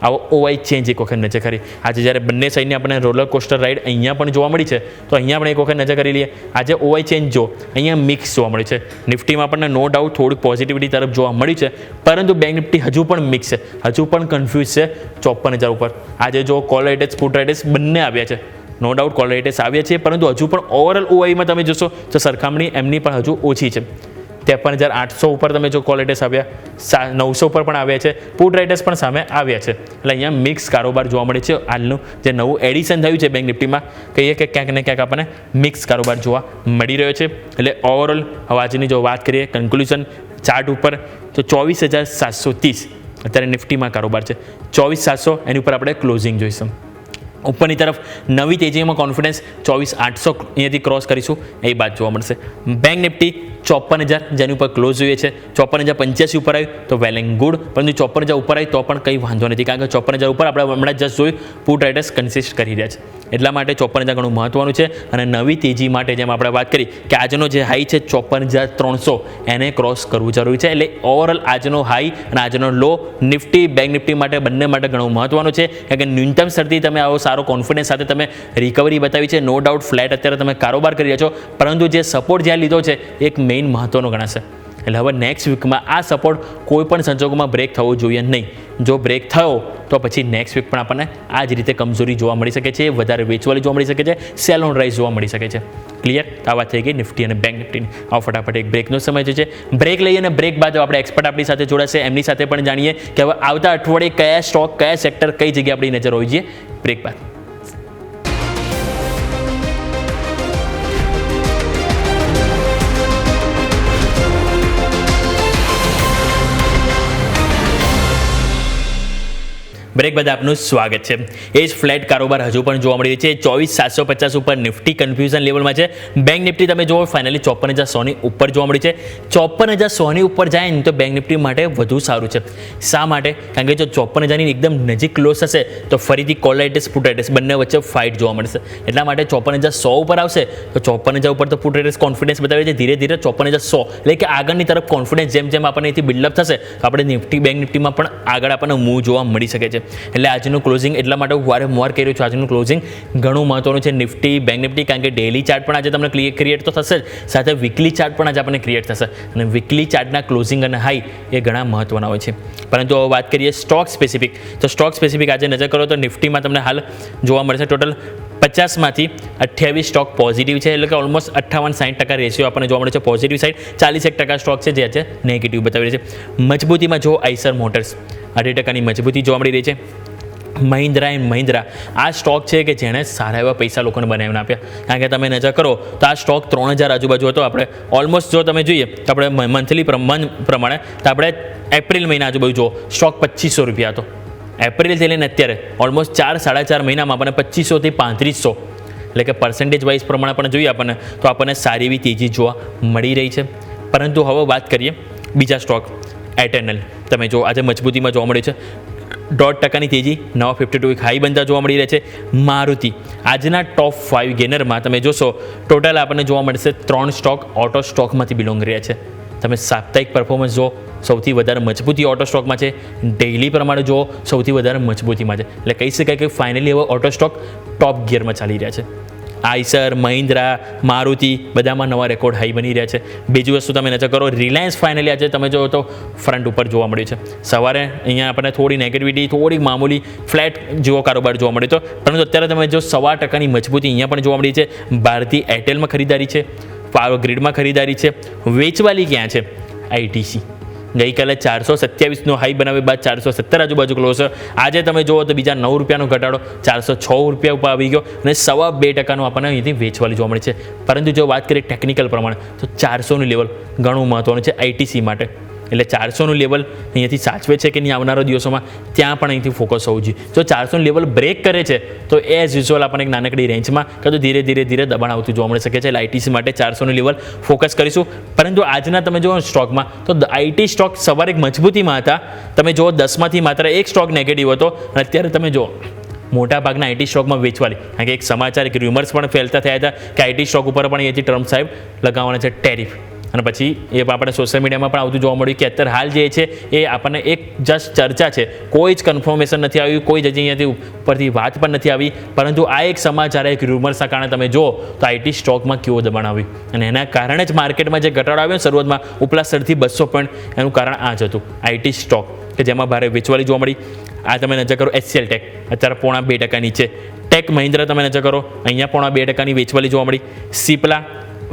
Speaker 3: આવો ઓઆઈ ચેન્જ એક વખત નજર કરી. આજે જ્યારે બંને સાઈડની આપણને રોલર કોસ્ટર રાઇડ અહીંયા પણ જોવા મળી છે તો અહીંયા પણ એક વખત નજર કરી લઈએ. આજે ઓઆઈ ચેન્જ જો અહીંયા મિક્સ જોવા મળે છે. નિફ્ટીમાં આપણને નો ડાઉટ થોડીક પોઝિટિવિટી તરફ જોવા મળી છે, પરંતુ બેંક નિફ્ટી હજુ પણ મિક્સ છે, હજુ પણ કન્ફ્યુઝ છે 54,000 ઉપર. આજે જો કોલ રાઇટર્સ પુટ રાઇટર્સ બંને આવ્યા છે, નો ડાઉટ કોલ રાઇટર્સ આવ્યા છે, પરંતુ હજુ પણ ઓવરઓલ ઓઆઈમાં તમે જોશો તો સરખામણી એમની પણ હજુ ઓછી છે. 53,800 ઉપર તમે જો કોલ રાઇટર્સ આવ્યા, 900 ઉપર પણ આવ્યા છે, પુટ રાઇટર્સ પણ સામે આવ્યા છે. એટલે અહીંયા મિક્સ કારોબાર જોવા મળે છે. હાલનું જે નવું એડિશન થયું છે બેંક નિફ્ટીમાં, કહીએ કે ક્યાંક ને ક્યાંક આપણને મિક્સ કારોબાર જોવા મળી રહ્યો છે. એટલે ઓવરઓલ હવે આજની જો વાત કરીએ કન્ક્લુઝન ચાર્ટ ઉપર તો 24,730 અત્યારે નિફ્ટીમાં કારોબાર છે. 24,700 એની ઉપર આપણે ક્લોઝિંગ જોઈશું. ઉપરની તરફ નવી તેજીમાં કોન્ફિડન્સ 24,800 અહીંયાથી ક્રોસ કરીશું એ બાદ જોવા મળશે. બેંક નિફ્ટી 54,000 જેની ઉપર ક્લોઝ જોઈએ છે, 54,085 ઉપર આવ્યું તો વેલ એન્ડ ગુડ, પરંતુ 54,000 ઉપર આવી તો પણ કંઈ વાંધો નથી, કારણ કે 54,000 ઉપર આપણે હમણાં જસ્ટ જોયું પુટ રાઇટર્સ કન્સિસ્ટ કરી રહ્યા છે. એટલા માટે 54,000 ઘણું મહત્વનું છે. અને નવી તેજી માટે જેમ આપણે વાત કરી કે આજનો જે હાઈ છે 54,300 એને ક્રોસ કરવું જરૂરી છે. એટલે ઓવરઓલ આજનો હાઈ અને આજનો લો નિફ્ટી બેંક નિફ્ટી માટે બંને માટે ઘણું મહત્વનું છે, કારણ કે ન્યૂનતમ સ્તરથી તમે આવો સારો કોન્ફિડન્સ સાથે તમે રિકવરી બતાવી છે. નો ડાઉટ ફ્લેટ અત્યારે તમે કારોબાર કરી રહ્યા છો, પરંતુ જે સપોર્ટ જ્યાં લીધો છે એક મેઇન મહત્વનો ગણાશે. એટલે હવે નેક્સ્ટ વીકમાં આ સપોર્ટ કોઈ પણ સંજોગોમાં બ્રેક થવો જોઈએ નહીં. જો બ્રેક થયો તો પછી નેક્સ્ટ વીક પણ આપણને આ જ રીતે કમજોરી જોવા મળી શકે છે, વધારે વેચવાલી જોવા મળી શકે છે, સેલ ઓન રાઇઝ જોવા મળી શકે છે. ક્લિયર? આ વાત થઈ ગઈ નિફ્ટી અને બેંક નિફ્ટીની. આવો ફટાફટ એક બ્રેકનો સમય છે. બ્રેક લઈએ અને બ્રેક બાદ આપણે એક્સપર્ટ આપણી સાથે જોડાશે, એમની સાથે પણ જાણીએ કે હવે આવતા અઠવાડિયે કયા સ્ટોક કયા સેક્ટર કઈ જગ્યાએ આપણી નજર હોવી જોઈએ. બ્રેક બાદ. બ્રેક બાદ આપનું સ્વાગત છે. એ જ ફ્લેટ કારોબાર હજુ પણ જોવા મળી રહી છે. 24,750 ઉપર નિફ્ટી કન્ફ્યુઝન લેવલમાં છે. બેંક નિફ્ટી તમે જુઓ ફાઇનલી 54,100ની ઉપર જોવા મળી છે. 54,100ની ઉપર જાય ને તો બેંક નિફ્ટી માટે વધુ સારું છે. શા માટે? કારણ કે જો 54,000ની એકદમ નજીક ક્લોઝ થશે તો ફરીથી કોલાઇટિસ પુટાઇટિસ બંને વચ્ચે ફાઇટ જોવા મળશે. એટલા માટે 54,100 ઉપર આવશે તો 54,000 ઉપર તો પુટાઇટિસ કોન્ફિડન્સ બતાવે છે. ધીરે ધીરે 54,100 એટલે કે આગળની તરફ કોન્ફિડન્સ જેમ જેમ આપણને અહીંથી બિલ્ડઅપ થશે તો આપણે નિફ્ટી બેંક નિફ્ટીમાં પણ આગળ આપણને મૂવ જોવા મળી શકે છે. એટલે આજનું ક્લોઝિંગ એટલા માટે હું વારંવાર કહી રહ્યો છું, આજનું ક્લોઝિંગ ઘણું મહત્વનું છે નિફ્ટી બેંક નિફ્ટી, કારણ કે ડેલી ચાર્ટ પણ આજે તમને ક્રિએટ તો થશે જ, સાથે વીકલી ચાર્ટ પણ આજે આપણને ક્રિએટ થશે અને વીકલી ચાર્ટના ક્લોઝિંગ અને હાઈ એ ઘણા મહત્વના હોય છે. પરંતુ હવે વાત કરીએ સ્ટોક સ્પેસિફિક, તો સ્ટોક સ્પેસિફિક આજે નજર કરો તો નિફ્ટીમાં તમને હાલ જોવા મળશે ટોટલ 50માંથી 28 સ્ટોક પોઝિટિવ છે, એટલે કે ઓલમોસ્ટ 58-60% રેશિયો આપણને જોવા મળે છે પોઝિટિવ સાઇડ. 41% સ્ટોક છે જે આજે નેગેટિવ બતાવી રહી છે. મજબૂતીમાં જો આઈસર મોટર્સ 8% મજબૂતી જોવા મળી રહી છે. મહિન્દ્રા એન્ડ મહિન્દ્રા આ સ્ટોક છે કે જેણે સારા એવા પૈસા લોકોને બનાવીને આપ્યા, કારણ કે તમે નજર કરો તો આ સ્ટોક 3,000 આજુબાજુ હતો. આપણે ઓલમોસ્ટ જો તમે જોઈએ તો આપણે મંથલી પ્રમાણે તો આપણે એપ્રિલ મહિના આજુબાજુ જો સ્ટોક 2,500 રૂપિયા હતો. એપ્રિલથી લઈને અત્યારે ઓલમોસ્ટ 4-4.5 મહિનામાં આપણને 2,500થી 3,500, એટલે કે પર્સન્ટેજ વાઇઝ પ્રમાણે પણ જોઈએ તો આપણને સારી એવી તેજી જોવા મળી રહી છે. પરંતુ હવે વાત કરીએ બીજા સ્ટોક એટર્નલ, તમે જો આજે મજબૂતીમાં જોવા મળે છે 0.5% તેજી, નવા 52 વીક હાઈ બનતા જોવા મળી રહે છે. મારુતિ આજના ટોપ 5 ગેનરમાં તમે જોશો ટોટલ આપણને જોવા મળશે 3 સ્ટોક ઓટો સ્ટોકમાંથી બિલોંગ રહ્યા છે. તમે સાપ્તાહિક પરફોર્મન્સ જો સૌથી વધારે મજબૂતી ઓટો સ્ટોકમાં છે, ડેઇલી પ્રમાણે જો સૌથી વધારે મજબૂતીમાં છે. એટલે કહી શકાય કે ફાઇનલી હવે ઓટો સ્ટોક ટોપ ગિયરમાં ચાલી રહ્યા છે. આઈસર, મહિન્દ્રા, મારુતિ બધામાં નવા રેકોર્ડ હાઈ બની રહ્યા છે. બીજી વસ્તુ તમે નજર કરો રિલાયન્સ ફાઇનલી આજે તમે જો તો ફ્રન્ટ ઉપર જોવા મળ્યું છે. સવારે અહીંયા આપણને થોડી નેગેટિવિટી, થોડી મામૂલી ફ્લેટ જેવો કારોબાર જોવા મળ્યો હતો, પરંતુ અત્યારે તમે જો 1.25% મજબૂતી અહીંયા પણ જોવા મળી છે. ભારતી એરટેલમાં ખરીદારી છે, પાવર ગ્રીડમાં ખરીદારી છે. વેચવાલી ક્યાં છે? આઈટીસી ગઈકાલે 427નો હાઈ બનાવ્યા બાદ 417 આજુબાજુ ક્લોઝ. આજે તમે જુઓ તો બીજા 9 રૂપિયાનો ઘટાડો 406 રૂપિયા ઉપર આવી ગયો અને 2.25% આપણને અહીંથી વેચવાલી જોવા મળી છે. પરંતુ જો વાત કરીએ ટેકનિકલ પ્રમાણે તો 400નું લેવલ ઘણું મહત્વનું છે આઈટીસી માટે. એટલે 400નું લેવલ અહીંયાથી સાચવે છે કે નહીં આવનારા દિવસોમાં, ત્યાં પણ અહીંથી ફોકસ હોવું જોઈએ. જો 400નું લેવલ બ્રેક કરે છે તો એઝ યુઝ્યુઅલ આપણને એક નાનકડી રેન્જમાં કાં તો ધીરે ધીરે દબાણ આવતું જોવા મળી શકે છે. એટલે આઈટીસી માટે 400નું લેવલ ફોકસ કરીશું. પરંતુ આજના તમે જુઓ સ્ટોકમાં તો આઈટી સ્ટોક સવારે એક મજબૂતીમાં હતા, તમે જુઓ 10માંથી માત્ર એક સ્ટોક નેગેટિવ હતો અને અત્યારે તમે જુઓ મોટાભાગના આઈટી સ્ટોકમાં વેચવાલી, કારણ કે એક સમાચાર એક રૂમર્સ પણ ફેલતા થયા હતા કે આઈટી સ્ટોક ઉપર પણ અહીંયાથી ટ્રમ્પ સાહેબ લગાવવાના છે ટેરિફ. અને પછી એ આપણે સોશિયલ મીડિયામાં પણ આવતું જોવા મળ્યું કે અત્યારે હાલ જે છે એ આપણને એક જસ્ટ ચર્ચા છે, કોઈ જ કન્ફર્મેશન નથી આવ્યું, કોઈ જ હજી અહીંયાથી ઉપરથી વાત પણ નથી આવી. પરંતુ આ એક સમાચાર એક રૂમર્સના કારણે તમે જુઓ તો આઈટી સ્ટોકમાં કેવો દબાણ આવ્યું અને એના કારણે જ માર્કેટમાં જે ઘટાડો આવ્યો શરૂઆતમાં ઉપલા સ્તરથી 200 પોઈન્ટ, એનું કારણ આ જ હતું આઈટી સ્ટોક કે જેમાં ભારે વેચવાલી જોવા મળી. આ તમે નજર કરો એચસીએલ ટેક અત્યારે 0.5% નીચે. ટેક મહિન્દ્રા તમે નજર કરો અહીંયા 0.2%ની વેચવાલી જોવા મળી. સિપ્લા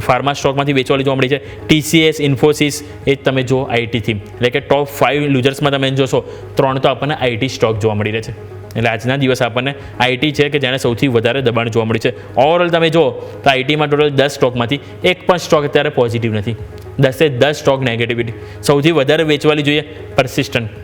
Speaker 3: ફાર્મા સ્ટોકમાંથી વેચવાલી જોવા મળી છે. ટીસીએસ, ઇન્ફોસિસ એ તમે જો આઈટીથી, એટલે કે ટોપ 5 લૂઝર્સમાં તમે જોશો 3 તો આપણને આઈટી સ્ટોક જોવા મળી રહે છે. એટલે આજના દિવસ આપણને આઈટી છે કે જેને સૌથી વધારે દબાણ જોવા મળ્યું છે. ઓવરઓલ તમે જો તો આઈટીમાં ટોટલ 10 સ્ટોકમાંથી એક પણ સ્ટોક અત્યારે પોઝિટિવ નથી, 10 સ્ટોક નેગેટિવિટી. સૌથી વધારે વેચવાલી જોઈએ પરસિસ્ટન્ટ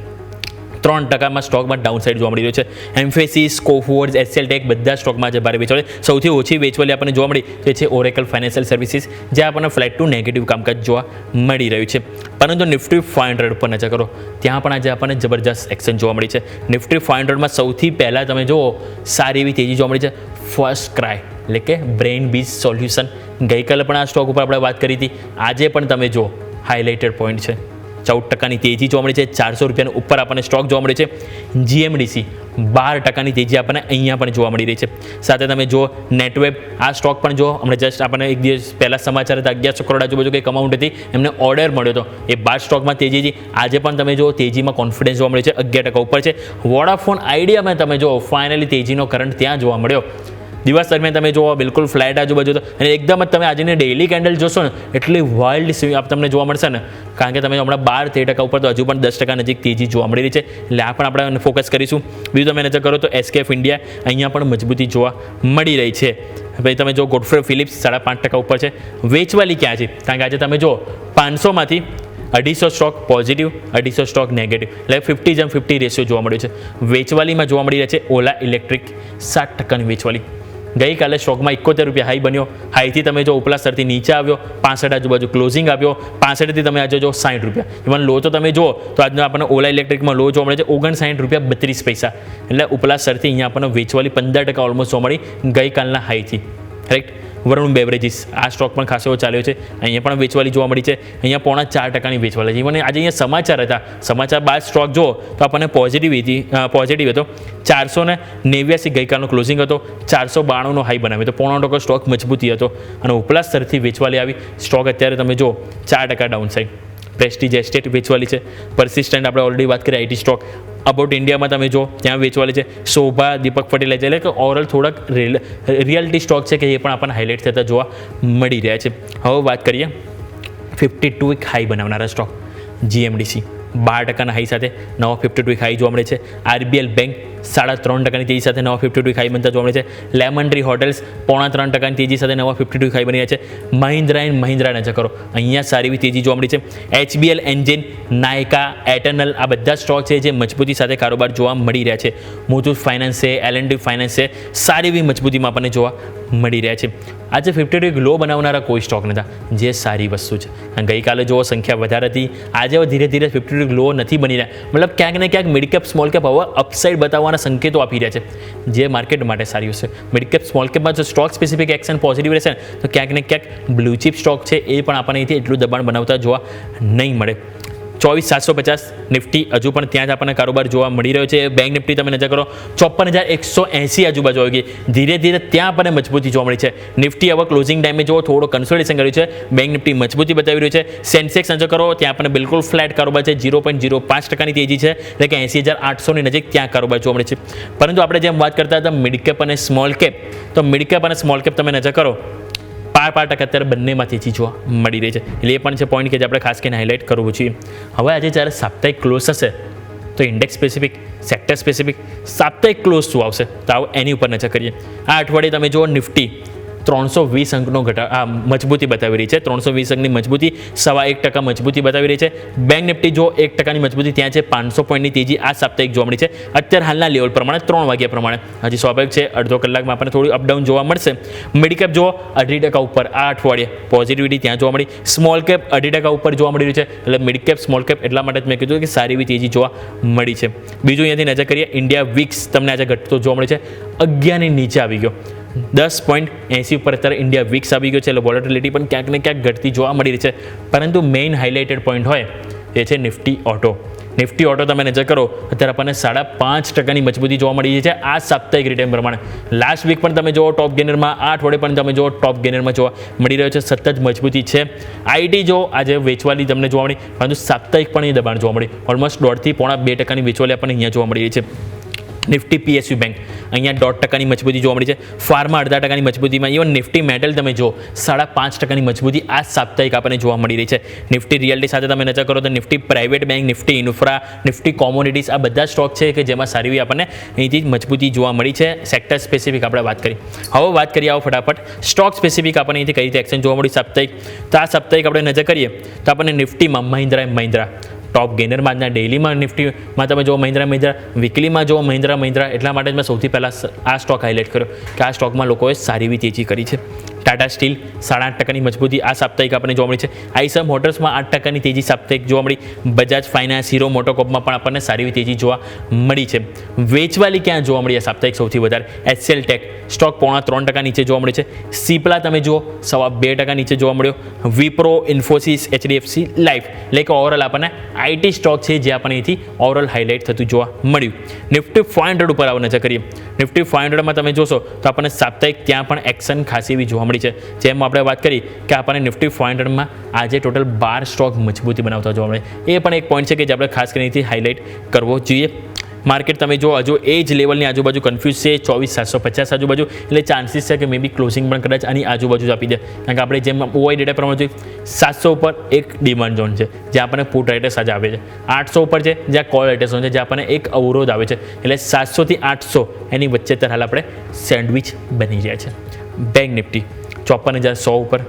Speaker 3: 3% સ્ટોકમાં ડાઉન સાઇડ જોવા મળી રહ્યો છે. એમ્ફેસિસ, કોફોર્સ, એચસીએલ ટેક બધા સ્ટોકમાં જે ભારે વેચવાલી, સૌથી ઓછી વેચવાલી આપણને જોવા મળી તે છે ઓરેકલ ફાઇનાન્શિયલ સર્વિસીસ, જે આપણને ફ્લેટ ટુ નેગેટિવ કામકાજ જોવા મળી રહ્યું છે. પરંતુ નિફ્ટી 500 પર નજર કરો, ત્યાં પણ આજે આપણને જબરજસ્ત એક્શન જોવા મળી છે. નિફ્ટી 500માં સૌથી પહેલાં તમે જુઓ સારી એવી તેજી જોવા મળી છે. ફર્સ્ટ ક્રાય એટલે કે બ્રેઇન બીઝ સોલ્યુશન, ગઈકાલે પણ આ સ્ટોક ઉપર આપણે વાત કરી હતી, આજે પણ તમે જુઓ હાઇલાઇટેડ પોઈન્ટ છે. 14%ની તેજી જોવા મળી છે. 400 રૂપિયાની ઉપર આપણને સ્ટોક જોવા મળે છે. જીએમડીસી 12%ની તેજી આપણને અહીંયા પણ જોવા મળી રહી છે. સાથે તમે જો નેટવેબ આ સ્ટોક પણ જો હમણાં જસ્ટ આપણને એક દિવસ પહેલાં સમાચાર હતા 1100 કરોડ આજુબાજુ કંઈક અમાઉન્ટ હતી, એમને ઓર્ડર મળ્યો હતો, એ 12 સ્ટોકમાં તેજી હતી. આજે પણ તમે જો તેજીમાં કોન્ફિડન્સ જોવા મળે છે, 11% ઉપર છે. વોડાફોન આઈડિયામાં તમે જો ફાઇનલી તેજીનો કરંટ ત્યાં જોવા મળ્યો. દિવસ દરમિયાન તમે જુઓ બિલકુલ ફ્લેટ આજુબાજુ તો, અને એકદમ જ તમે આજની ડેઇલી કેન્ડલ જોશો ને એટલી વાઇલ્ડ તમને જોવા મળશે ને, કારણ કે તમે હમણાં 12-13% ઉપર તો હજુ પણ 10% નજીક તેજી જોવા મળી રહી છે. એટલે આ પણ આપણે ફોકસ કરીશું. બીજું તમે નજર કરો તો એસકેએફ ઇન્ડિયા, અહીંયા પણ મજબૂતી જોવા મળી રહી છે. ભાઈ તમે જો ગોડફ્રે ફિલિપ્સ 5.5% ઉપર છે. વેચવાલી ક્યાં છે? કારણ કે આજે તમે જો 500માંથી 250 સ્ટોક પોઝિટિવ, 250 સ્ટોક નેગેટિવ, એટલે 50:50 રેશિયો જોવા મળ્યો છે. વેચવાલીમાં જોવા મળી રહ્યા છે ઓલા ઇલેક્ટ્રિક 7% વેચવાલી. ગઈકાલે સ્ટોકમાં 71 રૂપિયા હાઈ બન્યો. હાઈથી તમે જો ઉપલા સ્તરથી નીચે આવ્યો 65 આજુબાજુ ક્લોઝિંગ આવ્યો. 65થી તમે આજે જો 60 રૂપિયા. ઇવન લો તો તમે જુઓ તો આજનો આપણને ઓલા ઇલેક્ટ્રિકમાં લો જોવા મળે છે 59 રૂપિયા 32 પૈસા. એટલે ઉપલા સ્તરથી અહીંયા આપણને વેચવાલી 15% ઓલમોસ્ટ જોવા મળી ગઈકાલના હાઈથી. રાઈટ. વરુણ બેવરેજીસ આ સ્ટોક પણ ખાસો ચાલ્યો છે. અહીંયા પણ વેચવાલી જોવા મળી છે. અહીંયા 4.5% વેચવાલી છે. ઇવન આજે અહીંયા સમાચાર હતા. સમાચાર બાદ સ્ટોક જુઓ તો આપણને પોઝિટિવ હતો. 489 ગઈકાલનો ક્લોઝિંગ હતો. 492નો હાઈ બનાવ્યો તો 0.5% સ્ટોક મજબૂતી હતો અને ઉપલા સ્તરથી વેચવાલી આવી. સ્ટોક અત્યારે તમે જુઓ 4% ડાઉન સાઈડ. પ્રેસ્ટીજ એસ્ટેટ વેચવાલી છે. પરસિસ્ટન્ટ આપણે ઓલરેડી વાત કરી આઈટી સ્ટોક. અબાઉટ ઇન્ડિયામાં તમે જો ત્યાં વેચવાલી છે. શોભા, દીપક પટેલ એટલે કે ઓવરઓલ થોડાક રિયાલિટી સ્ટોક છે કે એ પણ આપણને હાઇલાઇટ થતા જોવા મળી રહ્યા છે. હવે વાત કરીએ 52 વીક હાઈ બનાવનારા સ્ટોક. જીએમડીસી 12% હાઈ સાથે નવા 52 વીક હાઈ જોવા મળે છે. આરબીએલ બેંક 3.5% તેજી સાથે નવા 52 વીક હાઈ બનતા જોવા મળે છે. લેમન ટ્રી હોટેલ્સ 3.5% તેજી સાથે નવા 52 વીક હાઈ બની રહ્યા છે. મહિન્દ્રા એન્ડ મહિન્દ્રા નજર કરો અહીંયા સારી એવી તેજી જોવા મળી છે. એચબીએલ એન્જિન, નાયકા, એટર્નલ આ બધા સ્ટોક છે જે મજબૂતી સાથે કારોબાર જોવા મળી રહ્યા છે. મુથુટ ફાઇનાન્સ છે, એલએનડી ફાઇનાન્સ છે, સારી એવી મજબૂતીમાં આપણને જોવા મળી રહ્યા છે. આજે 52 વીક લો બનાવનારા કોઈ સ્ટોક નહોતા જે સારી વસ્તુ છે. ગઈકાલે જો સંખ્યા વધારે હતી, આજે ધીરે ધીરે 52 વીક લો નથી બની રહ્યા. મતલબ ક્યાંક ને ક્યાંક મિડ કેપ સ્મોલ કેપ હવે અપસાઇડ બતાવવાના સંકેતો આપી રહ્યા છે જે માર્કેટ માટે સારી હશે. મિડ કેપ સ્મોલ કેપમાં જો સ્ટોક સ્પેસિફિક એક્શન પોઝિટિવ રહેશે ને તો ક્યાંક ને ક્યાંક બ્લુ ચીપ સ્ટોક છે એ પણ આપણને અહીંથી એટલું દબાણ બનાવતા જોવા નહીં મળે. 24,750 નિફ્ટી હજુ પણ ત્યાં જ આપણને કારોબાર જોવા મળી રહ્યો છે. બેંક નિફ્ટી તમે નજર કરો 54,180 આજુબાજુ આવી ગઈ. ધીરે ધીરે ત્યાં આપણને મજબૂતી જોવા મળી છે. નિફ્ટી હવે ક્લોઝિંગ ટાઈમે જો થોડો કન્સોલિડેશન કર્યું છે. બેંક નિફ્ટી મજબૂતી બતાવી રહ્યું છે. સેન્સેક્સ નજર કરો ત્યાં આપણને બિલકુલ ફ્લેટ કારોબાર છે. 0.05% તેજી છે એટલે કે 80,800ની નજીક ત્યાં કારોબાર જોવા મળે છે. પરંતુ આપણે જેમ વાત કરતા હતા મિડ કેપ અને સ્મોલ કેપ, તો મિડ કેપ અને સ્મોલ કેપ તમે નજર કરો 5% અત્યારે બંનેમાં તેજી જોવા મળી રહી છે. એટલે એ પણ છે પોઈન્ટ કે જે આપણે ખાસ કરીને હાઇલાઇટ કરવું જોઈએ. હવે આજે જ્યારે સાપ્તાહિક ક્લોઝ હશે તો ઇન્ડેક્સ સ્પેસિફિક, સેક્ટર સ્પેસિફિક સાપ્તાહિક ક્લોઝ શું આવશે તો આવો એની ઉપર નજર કરીએ. આ અઠવાડિયે તમે જુઓ નિફ્ટી 320 અંકનો મજબૂતી બતાવી રહી છે. 320 અંકની મજબૂતી 1.25% મજબૂતી બતાવી રહી છે. બેંક નિફ્ટી જો 1%ની મજબૂતી ત્યાં છે. 500 પોઈન્ટની તેજી આ સાપ્તાહિક જોવા મળી છે. અત્યારે હાલના લેવલ પ્રમાણે 3 વાગ્યા પ્રમાણે હજી સ્વાભાવિક છે અડધો કલાકમાં આપણને થોડું અપડાઉન જોવા મળશે. મિડકેપ જો 2.5% ઉપર આ અઠવાડિયે પોઝિટિવિટી ત્યાં જોવા મળી. સ્મોલ કેપ 2.5% ઉપર જોવા મળી રહ્યું છે. એટલે મિડકેપ સ્મોલ કેપ એટલા માટે જ મેં કીધું કે સારી એવી તેજી જોવા મળી છે. બીજું અહીંયાથી નજર કરીએ ઇન્ડિયા વિક્સ તમને આજે ઘટતો જોવા મળે છે. 11ની નીચે આવી ગયો. 10.80 ઉપર અત્યારે ઇન્ડિયા વિક્સ આવી ગયો છે. એટલે વોલેટિલિટી પણ ક્યાંક ને ક્યાંક ઘટતી જોવા મળી રહી છે. પરંતુ મેઇન હાઇલાઇટેડ પોઈન્ટ હોય એ છે નિફ્ટી ઓટો. નિફ્ટી ઓટો તમે નજર કરો અત્યારે આપણને 5.5%ની મજબૂતી જોવા મળી છે આ સાપ્તાહિક રિટર્ન પ્રમાણે. લાસ્ટ વીક પણ તમે જુઓ ટોપ ગેનરમાં, આ અઠવાડિયે પણ તમે જુઓ ટોપ ગેનરમાં જોવા મળી રહ્યો છે. સતત મજબૂતી છે. આઈટી જો આજે વેચવાલી તમને જોવા મળી પરંતુ સાપ્તાહિક પણ એ દબાણ જોવા મળી. ઓલમોસ્ટ 1.5 થી 2.5% વેચવાલી આપણને અહીંયા જોવા મળી રહી છે. નિફ્ટી પીએસયુ બેંક અહીંયા 1.5%ની મજબૂતી જોવા મળી છે. ફાર્મા 0.5%ની મજબૂતીમાં. ઇવન નિફ્ટી મેટલ તમે જો 5.5%ની મજબૂતી આ સાપ્તાહિક આપણને જોવા મળી રહી છે. નિફ્ટી રિયલ્ટી સાથે તમે નજર કરો તો Nifty private bank, Nifty infra, Nifty commodities આ બધા સ્ટોક છે કે જેમાં સારી એવી આપણને અહીંથી મજબૂતી જોવા મળી છે. સેક્ટર સ્પેસિફિક આપણે વાત કરી. હવે વાત કરીએ આવો ફટાફટ સ્ટોક સ્પેસિફિક આપણને અહીંથી કઈ રીતે એક્શન જોવા મળી સાપ્તાહિક. તો આ સાપ્તાહિક આપણે નજર કરીએ તો આપણને નિફ્ટીમાં મહિન્દ્રા ટોપ ગેનરમાં આજના ડેઇલીમાં નિફ્ટીમાં તમે જો મહિન્દ્રા, વીકલીમાં જો મહિન્દ્રા એટલા માટે જ મેં સૌથી પહેલાં આ સ્ટોક હાઇલાઇટ કર્યો કે આ સ્ટોકમાં લોકોએ સારી એવી તેજી કરી છે. ટાટા સ્ટીલ 8.5%ની મજબૂતી આ સાપ્તાહિક આપણને જોવા મળી છે. આઈસર મોટર્સમાં 8%ની તેજી સાપ્તાહિક જોવા મળી. બજાજ ફાઇનાન્સ, હીરો મોટોકોર્પમાં પણ આપણને સારી એવી તેજી જોવા મળી છે. વેચવાલી ક્યાં જોવા મળી આ સાપ્તાહિક સૌથી વધારે? એચસીએલ ટેક સ્ટોક 3% નીચે જોવા મળે છે. સિપ્લા તમે જુઓ 2.25% નીચે જોવા મળ્યો. વિપ્રો, ઇન્ફોસિસ, એચડીએફસી લાઈફ એટલે કે ઓવરઓલ આપણને આઈટી સ્ટોક છે જે આપણને અહીંથી ઓવરઓલ હાઇલાઇટ થતું જોવા મળ્યું. નિફ્ટી 500 ઉપર આવો નજર કરીએ. નિફ્ટી 500માં તમે જોશો તો આપણને સાપ્તાહિક ત્યાં પણ એક્શન ખાસી એવી જોવા મળી છે. જેમ આપણે વાત કરી કે આપણને નિફ્ટી 500માં આજે ટોટલ 12 સ્ટોક મજબૂતી બનાવતા જોવા મળે. એ પણ એક પોઈન્ટ છે કે જે આપણે ખાસ કરીને હાઇલાઇટ કરવો જોઈએ. માર્કેટ તમે જો હજુ એ જ લેવલની આજુબાજુ કન્ફ્યુઝ છે 24,750 આજુબાજુ. એટલે ચાન્સીસ છે કે મે બી ક્લોઝિંગ પણ કદાચ આની આજુબાજુ જ આપી દે. કારણ કે આપણે જેમ ઓઆઈ ડેટા પ્રમાણે જોઈએ 700 ઉપર એક ડિમાન્ડ ઝોન છે જ્યાં આપણને પુટ રાઇટર્સ આજે આવે છે. 800 ઉપર છે જ્યાં કોલ રાઇટર્સ ઝોન છે જ્યાં આપણને એક અવરોધ આવે છે. એટલે 700 થી 800 એની વચ્ચે હાલ આપણે સેન્ડવિચ બની રહ્યા છે. બેંક નિફ્ટી 54,100 ઉપર.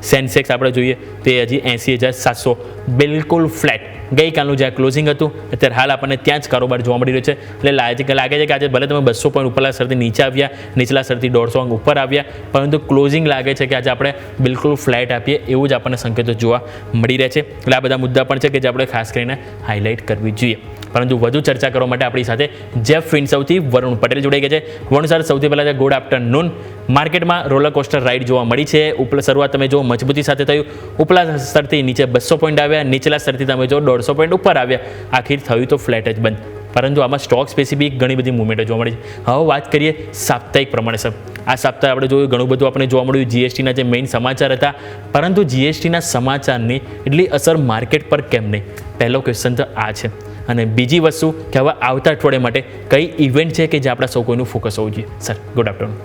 Speaker 3: સેન્સેક્સ આપણે જોઈએ તે હજી 80,700 બિલકુલ ફ્લેટ ગઈકાલનું જ્યાં ક્લોઝિંગ હતું અત્યારે હાલ આપણને ત્યાં જ કારોબાર જોવા મળી રહ્યો છે. એટલે લાગે છે કે આજે ભલે તમે 200 પોઈન્ટ ઉપરલા સ્તરથી નીચે આવ્યા, નીચલા સ્તરથી 150 અંક ઉપર આવ્યા, પરંતુ ક્લોઝિંગ લાગે છે કે આજે આપણે બિલકુલ ફ્લેટ આપીએ એવું જ આપણને સંકેતો જોવા મળી રહે છે. એટલે આ બધા મુદ્દા પણ છે કે જે આપણે ખાસ કરીને હાઇલાઇટ કરવી જોઈએ. પરંતુ વધુ ચર્ચા કરવા માટે આપણી સાથે જેફ ફિન્સૌથી વરુણ પટેલ જોડાઈ ગયા છે. વરુણ સર, સૌથી પહેલાં ગુડ આફ્ટરનૂન. માર્કેટમાં રોલર કોસ્ટર રાઇડ જોવા મળી છે. શરૂઆત તમે જો મજબૂતી સાથે થયું, ઉપલા સ્તરથી નીચે 200 પોઈન્ટ આવ્યા, નીચલા સ્તરથી તમે જો 150 પોઈન્ટ ઉપર આવ્યા, આખીર થયું તો ફ્લેટ જ બંધ. પરંતુ આમાં સ્ટોક સ્પેસિફિક ઘણી બધી મુવમેન્ટો જોવા મળી છે. હવે વાત કરીએ સાપ્તાહિક પ્રમાણે સર. આ સપ્તાહે આપણે જોયું ઘણું બધું આપણે જોવા મળ્યું. જીએસટીના જે મેઇન સમાચાર હતા, પરંતુ જીએસટીના સમાચારની એટલી અસર માર્કેટ પર કેમ નહીં? પહેલો ક્વેશ્ચન તો આ છે. અને બીજી વસ્તુ કે હવે આવતા અઠવાડિયા માટે કઈ ઇવેન્ટ છે કે જે આપણા સૌ કોઈનું ફોકસ હોવું જોઈએ? Sir, good afternoon.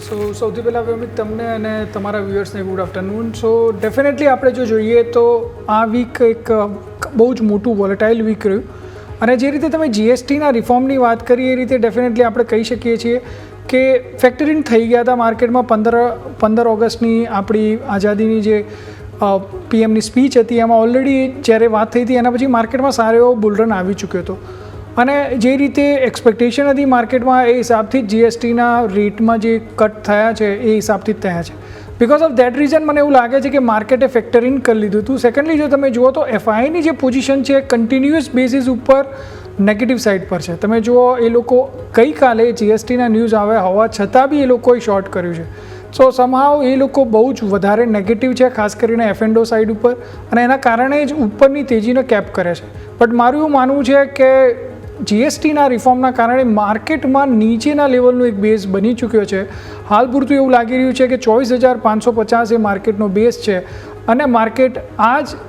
Speaker 4: સો સૌથી પહેલાં વ્યોમિક તમને અને તમારા વ્યુઅર્સને ગુડ આફ્ટરનૂન. સો ડેફિનેટલી આપણે જો જોઈએ તો આ વીક એક બહુ જ મોટું વોલેટાઇલ વીક રહ્યું. અને જે રીતે તમે જીએસટીના રિફોર્મની વાત કરી એ રીતે ડેફિનેટલી આપણે કહી શકીએ છીએ કે ફેક્ટરિંગ થઈ ગયા હતા માર્કેટમાં. 15 ઓગસ્ટની આપણી આઝાદીની જે પીએમની સ્પીચ હતી એમાં ઓલરેડી જ્યારે વાત થઈ હતી એના પછી માર્કેટમાં સારો એવો બુલરન આવી ચૂક્યો હતો. અને જે રીતે એક્સપેક્ટેશન હતી માર્કેટમાં એ હિસાબથી જ જીએસટીના રેટમાં જે કટ થયા છે એ હિસાબથી જ થયા છે. બિકોઝ ઓફ દેટ રીઝન મને એવું લાગે છે કે માર્કેટે ફેક્ટર ઇન કરી લીધું હતું. સેકન્ડલી જો તમે જુઓ તો એફઆઈની જે પોઝિશન છે કન્ટિન્યુઅસ બેસિસ ઉપર નેગેટિવ સાઇડ પર છે. તમે જુઓ એ લોકો ગઈકાલે જીએસટીના ન્યૂઝ આવ્યા હોવા છતાં બી એ લોકોએ શોર્ટ કર્યું છે. સો સમહાવ એ લોકો બહુ જ વધારે નેગેટિવ છે, ખાસ કરીને એફ&ઓ સાઇડ ઉપર, અને એના કારણે જ ઉપરની તેજીને કેપ કરે છે. બટ મારું એવું માનવું છે કે જીએસટીના રિફોર્મના કારણે માર્કેટમાં નીચેના લેવલનો એક બેઝ બની ચૂક્યો છે. હાલ પૂરતું એવું લાગી રહ્યું છે કે 24,550 એ માર્કેટનો બેઝ છે અને માર્કેટ આ જ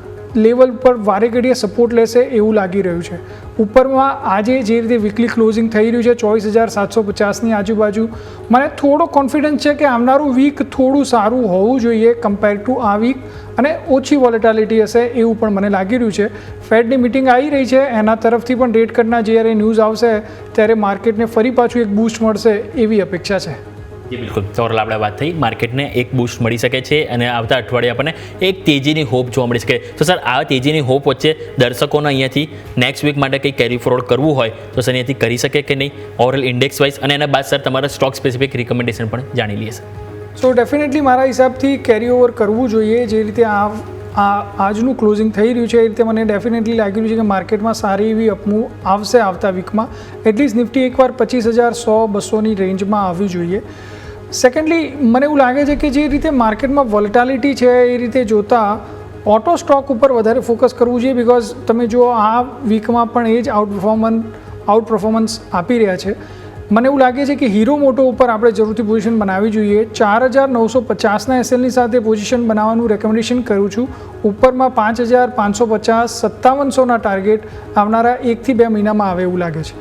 Speaker 4: લેવલ પર વારે ઘડીએ સપોર્ટ લેશે એવું લાગી રહ્યું છે. ઉપરમાં આજે જે રીતે વીકલી ક્લોઝિંગ થઈ રહ્યું છે 24,750ની આજુબાજુ, મને થોડો કોન્ફિડન્સ છે કે આવનારું વીક થોડું સારું હોવું જોઈએ કમ્પેર ટુ આ વીક, અને ઓછી વોલેટાલિટી હશે એવું પણ મને લાગી રહ્યું છે. ફેડની મિટિંગ આવી રહી છે, એના તરફથી પણ રેટ કટના જ્યારે ન્યૂઝ આવશે ત્યારે માર્કેટને ફરી પાછું એક બૂસ્ટ મળશે એવી અપેક્ષા છે.
Speaker 3: જી બિલકુલ, તો આપણે વાત થઈ માર્કેટને એક બૂસ્ટ મળી શકે છે અને આવતા અઠવાડિયે આપણને એક તેજીની હોપ જોવા મળી શકે. તો સર, આ તેજીની હોપ વચ્ચે દર્શકોને અહીંયાથી નેક્સ્ટ વીક માટે કંઈ કેરી ફોરવર્ડ કરવું હોય તો સર અહીંયાથી કરી શકે કે નહીં, ઓવરઓલ ઇન્ડેક્સ વાઇઝ, અને એના બાદ સર તમારા સ્ટોક સ્પેસિફિક રિકમેન્ડેશન પણ જાણી લઈએ.
Speaker 4: સો ડેફિનેટલી મારા હિસાબથી કેરી ઓવર કરવું જોઈએ. જે રીતે આજનું ક્લોઝિંગ થઈ રહ્યું છે એ રીતે મને ડેફિનેટલી લાગી રહ્યું છે કે માર્કેટમાં સારી એવી અપમૂવ આવશે આવતા વીકમાં. એટલીસ્ટ નિફ્ટી એકવાર 25,100-200ની રેન્જમાં આવવી જોઈએ. સેકન્ડલી મને એવું લાગે છે કે જે રીતે માર્કેટમાં વોલેટાલિટી છે એ રીતે જોતાં ઓટો સ્ટોક ઉપર વધારે ફોકસ કરવું જોઈએ. બિકોઝ તમે જો આ વીકમાં પણ એ જ આઉટ પરફોર્મન્સ આપી રહ્યા છે. મને એવું લાગે છે કે હીરો મોટો ઉપર આપણે જરૂરથી પોઝિશન બનાવવી જોઈએ. 4,950ના એસએલની સાથે પોઝિશન બનાવવાનું રેકમેન્ડેશન કરું છું. ઉપરમાં 5,550, 5,700ના ટાર્ગેટ આવનારા 1 થી 2 મહિનામાં આવે એવું લાગે છે.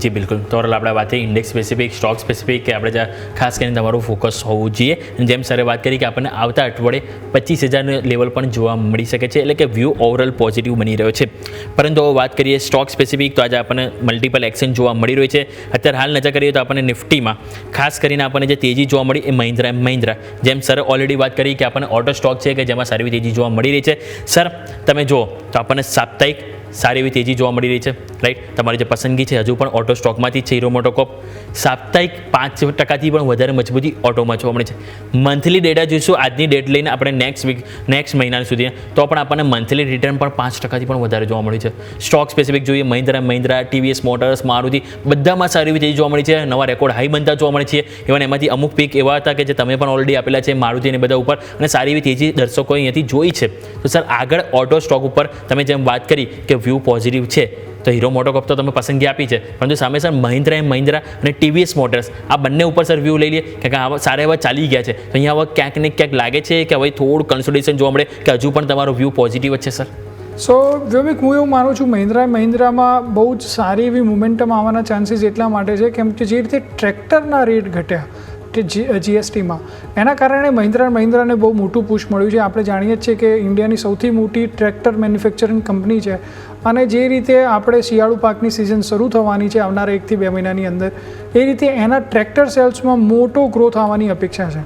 Speaker 3: જી બિલકુલ, તો આપણે વાત થઈ ઇન્ડેક્સ સ્પેસિફિક, સ્ટોક સ્પેસિફિક, કે આપણે જ્યાં ખાસ કરીને તમારું ફોકસ હોવું જોઈએ. જેમ સરે વાત કરી કે આપણને આવતા અઠવાડિયે 25,000 લેવલ પણ જોવા મળી શકે છે, એટલે કે વ્યૂ ઓવરઓલ પોઝિટિવ બની રહ્યો છે. પરંતુ વાત કરીએ સ્ટોક સ્પેસિફિક, તો આજે આપણને મલ્ટિપલ એક્શન જોવા મળી રહ્યું છે. અત્યારે હાલ નજર કરીએ તો આપણને નિફ્ટીમાં ખાસ કરીને આપણને જે તેજી જોવા મળી એ મહિન્દ્રા, જેમ સરે ઓલરેડી વાત કરી કે આપણને ઓટો સ્ટોક છે કે જેમાં સારી એવી તેજી જોવા મળી રહી છે. સર, તમે જુઓ તો આપણને સાપ્તાહિક સારી એવી તેજી જોવા મળી રહી છે, રાઈટ? તમારી જે પસંદગી છે હજુ પણ ઓટો સ્ટોકમાંથી છે. હીરો મોટોકોપ સાપ્તાહિક 5% પણ વધારે મજબૂતી ઓટોમાં જોવા મળે છે. મંથલી ડેટા જોઈશું આજની ડેટ લઈને આપણે નેક્સ્ટ મહિના સુધી, તો પણ આપણને મંથલી રિટર્ન પણ 5% પણ વધારે જોવા મળ્યું છે. સ્ટોક સ્પેસિફિક જોઈએ મહિન્દ્રા, ટીવીએસ મોટર્સ, મારુતિ, બધામાં સારી એવી તેજી જોવા મળી છે. નવા રેકોર્ડ હાઈ બનતા જોવા મળે છે. ઇવન એમાંથી અમુક પીક એવા હતા કે જે તમે પણ ઓલરેડી આપેલા છે મારુતિ અને બધા ઉપર, અને સારી એવી તેજી દર્શકોએ અહીંયાથી જોઈ છે. તો સર, આગળ ઓટો સ્ટોક ઉપર તમે જેમ વાત કરી કે વ્યૂ પોઝિટિવ છે, તો હીરો મોટોકોપ તો તમે પસંદગી આપી છે, પરંતુ સામે સર મહિન્દ્રા અને ટીવીએસ મોટર્સ આ બંને ઉપર સર વ્યૂ લઈ લઈએ કે સારા એવા ચાલી ગયા છે. તો અહીંયા હવે ક્યાંક ને ક્યાંક લાગે છે કે હવે થોડું કન્સોલિડેશન જોવા મળે કે હજુ પણ તમારો વ્યૂ પોઝિટિવ જ છે સર?
Speaker 4: સો વ્યોમિક, હું એવું માનું છું મહિન્દ્રામાં બહુ જ સારી એવી મોમેન્ટમ આવવાના ચાન્સીસ એટલા માટે છે કેમ કે જે રીતે ટ્રેક્ટરના રેટ ઘટ્યા કે જીએસટીમાં, એના કારણે મહિન્દ્રાને બહુ મોટું પુશ મળ્યું છે. આપણે જાણીએ જ છીએ કે ઇન્ડિયાની સૌથી મોટી ટ્રેક્ટર મેન્યુફેક્ચરિંગ કંપની છે, અને જે રીતે આપણે શિયાળુ પાકની સિઝન શરૂ થવાની છે આવનારા 1 થી 2 મહિનાની અંદર, એ રીતે એના ટ્રેક્ટર સેલ્સમાં મોટો ગ્રોથ આવવાની અપેક્ષા છે.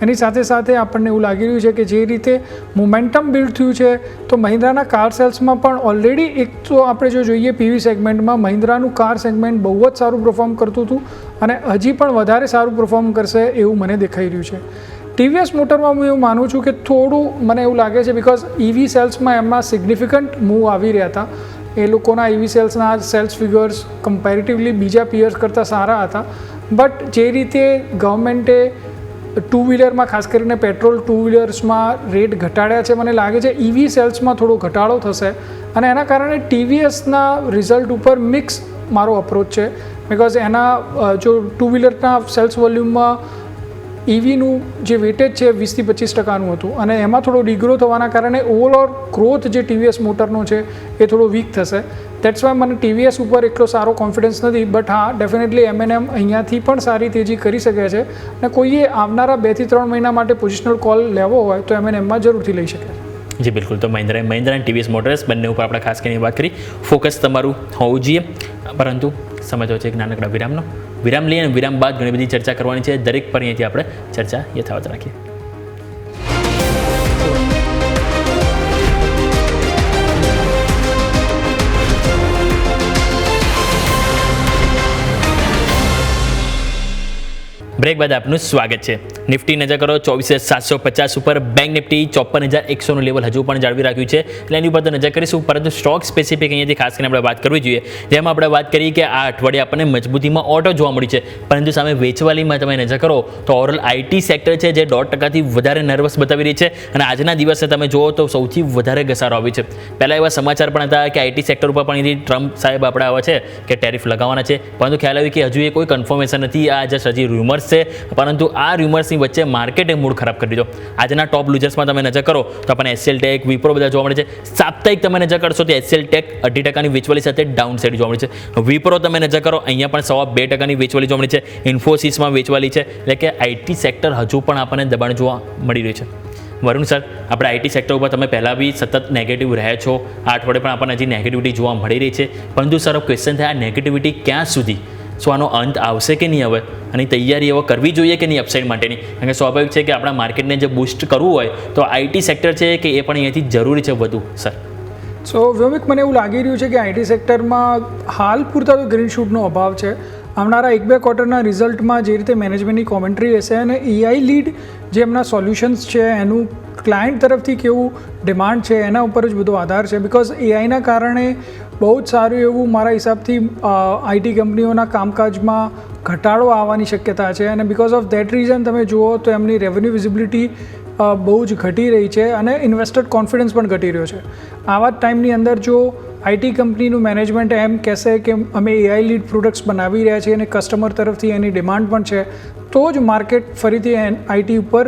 Speaker 4: એની સાથે સાથે આપણને એવું લાગી રહ્યું છે કે જે રીતે મોમેન્ટમ બિલ્ડ થયું છે તો મહિન્દ્રાના કાર સેલ્સમાં પણ ઓલરેડી એક તો આપણે જો જોઈએ પીવી સેગમેન્ટમાં મહિન્દ્રાનું કાર સેગમેન્ટ બહુ જ સારું પરફોર્મ કરતું હતું અને હજી પણ વધારે સારું પરફોર્મ કરશે એવું મને દેખાઈ રહ્યું છે. ટીવીએસ મોટરમાં હું એવું માનું છું કે થોડું મને એવું લાગે છે બિકોઝ EV સેલ્સમાં એમના સિગ્નિફિકન્ટ મૂવ આવી રહ્યા હતા. એ લોકોના EV સેલ્સના સેલ્સ ફિગર્સ કમ્પેરેટિવલી બીજા પિયર્સ કરતાં સારા હતા. બટ જે રીતે ગવર્મેન્ટે ટુ વ્હીલરમાં ખાસ કરીને પેટ્રોલ ટુ વ્હીલર્સમાં રેટ ઘટાડ્યા છે, મને લાગે છે EV સેલ્સમાં થોડો ઘટાડો થશે અને એના કારણે ટીવીએસના રિઝલ્ટ ઉપર મિક્સ મારો અપ્રોચ છે. બિકોઝ એના જો ટુ વ્હીલરના સેલ્સ વોલ્યુમમાં EVનું જે વેટેજ છે 20-25% હતું અને એમાં થોડો ડિગ્રો થવાના કારણે ઓવરઓલ ગ્રોથ જે ટીવીએસ મોટરનો છે એ થોડો વીક થશે. દેટ્સ વાય મને ટીવીએસ ઉપર એટલો સારો કોન્ફિડન્સ નથી. બટ હા, ડેફિનેટલી M&M અહીંયાથી પણ સારી તેજી કરી શકે છે અને કોઈએ આવનારા 2 થી 3 મહિના માટે પોઝિશનલ કોલ લેવો હોય તો M&Mમાં જરૂરથી લઈ શકે.
Speaker 3: જી બિલકુલ. તો મહિન્દ્રા અને ટીવીએસ મોટર્સ બંને ઉપર આપણે ખાસ કરીને વાત કરી. ફોકસ તમારું હોવું જોઈએ, પરંતુ સમય તો છે એક નાનકડા વિરામનો. વિરામ લઈએ અને વિરામ બાદ ઘણી બધી ચર્ચા કરવાની છે. દરેક પર અહીંયાથી આપણે ચર્ચા યથાવત રાખીએ. બ્રેક બાદ આપનું સ્વાગત છે. નિફ્ટી નજર કરો 24,750 ઉપર, બેંક નિફ્ટી 54,100નું લેવલ હજુ પણ જાળવી રાખ્યું છે એટલે એની ઉપર તો નજર કરીશું. પરંતુ સ્ટોક સ્પેસિફિક અહીંયાથી ખાસ કરીને આપણે વાત કરવી જોઈએ. જેમાં આપણે વાત કરી કે આ અઠવાડિયે આપણને મજબૂતીમાં ઓટો જોવા મળી છે, પરંતુ સામે વેચવાલીમાં તમે નજર કરો તો ઓવરઓલ IT સેક્ટર છે જે 1.5%થી વધારે નર્વસ બતાવી રહી છે અને આજના દિવસે તમે જુઓ તો સૌથી વધારે ઘસારો આવી છે. પહેલાં એવા સમાચાર પણ હતા કે IT સેક્ટર ઉપર પણ અહીંથી ટ્રમ્પ સાહેબ આપણે આવે છે કે ટેરિફ લગાવવાના છે, પરંતુ ખ્યાલ આવ્યું કે હજુ એ કોઈ કન્ફર્મેશન નથી. આ જસ્ટ હજી રૂમર્સ છે, પરંતુ આ રૂમર્સની વચ્ચે માર્કેટે મૂડ ખરાબ કરી દીધો. આજના ટોપ લૂઝર્સમાં તમે નજર કરો તો આપણને HCL ટેક, વિપ્રો બધા જોવા મળે છે. સાપ્તાહિક તમે નજર કરશો તો HCL ટેક 2.5%ની વેચવાલી સાથે ડાઉન સાઇડ જોવા મળે છે. વિપ્રો તમે નજર કરો અહીંયા પણ 2.5%ની વેચવાલી જોવા મળી છે. ઇન્ફોસિસમાં વેચવાલી છે, એટલે કે IT સેક્ટર હજુ પણ આપણને દબાણ જોવા મળી રહ્યું છે. વરુણ સર, આપણે IT સેક્ટર ઉપર તમે પહેલાં બી સતત નેગેટિવ રહ્યા છો. આ અઠવાડિયે પણ આપણને હજી નેગેટિવિટી જોવા મળી રહી છે, પરંતુ સર ક્વેશ્ચન થાય આ નેગેટિવિટી ક્યાં સુધી? શું આનો અંત આવશે કે નહીં હવે? અને તૈયારી એવો કરવી જોઈએ કે નહીં અપસાઇડ માટેની? કારણ કે સ્વાભાવિક છે કે આપણા માર્કેટને જે બૂસ્ટ કરવું હોય તો IT સેક્ટર છે કે એ પણ અહીંયાથી જરૂરી છે વધુ સર?
Speaker 4: સો વ્યોમિક, મને એવું લાગી રહ્યું છે કે IT સેક્ટરમાં હાલ પૂરતા તો ગ્રીન શૂટનો અભાવ છે. આવનારા 1-2 ક્વાર્ટરના રિઝલ્ટમાં જે રીતે મેનેજમેન્ટની કોમેન્ટ્રી હશે અને AI લીડ જે એમના સોલ્યુશન્સ છે એનું ક્લાયન્ટ તરફથી કેવું ડિમાન્ડ છે એના ઉપર જ બધો આધાર છે. બિકોઝ AIના કારણે બહુ જ સારું એવું મારા હિસાબથી IT કંપનીઓના કામકાજમાં ઘટાડો આવવાની શક્યતા છે અને બિકોઝ ઓફ દેટ રીઝન તમે જુઓ તો એમની રેવન્યુ વિઝિબિલિટી બહુ જ ઘટી રહી છે અને ઇન્વેસ્ટર કોન્ફિડન્સ પણ ઘટી રહ્યો છે. આવા જ ટાઈમની અંદર જો IT કંપનીનું મેનેજમેન્ટ એમ કહેશે કે અમે AI લીડ પ્રોડક્ટ્સ બનાવી રહ્યા છીએ અને કસ્ટમર તરફથી એની ડિમાન્ડ પણ છે, તો જ માર્કેટ ફરીથી IT ઉપર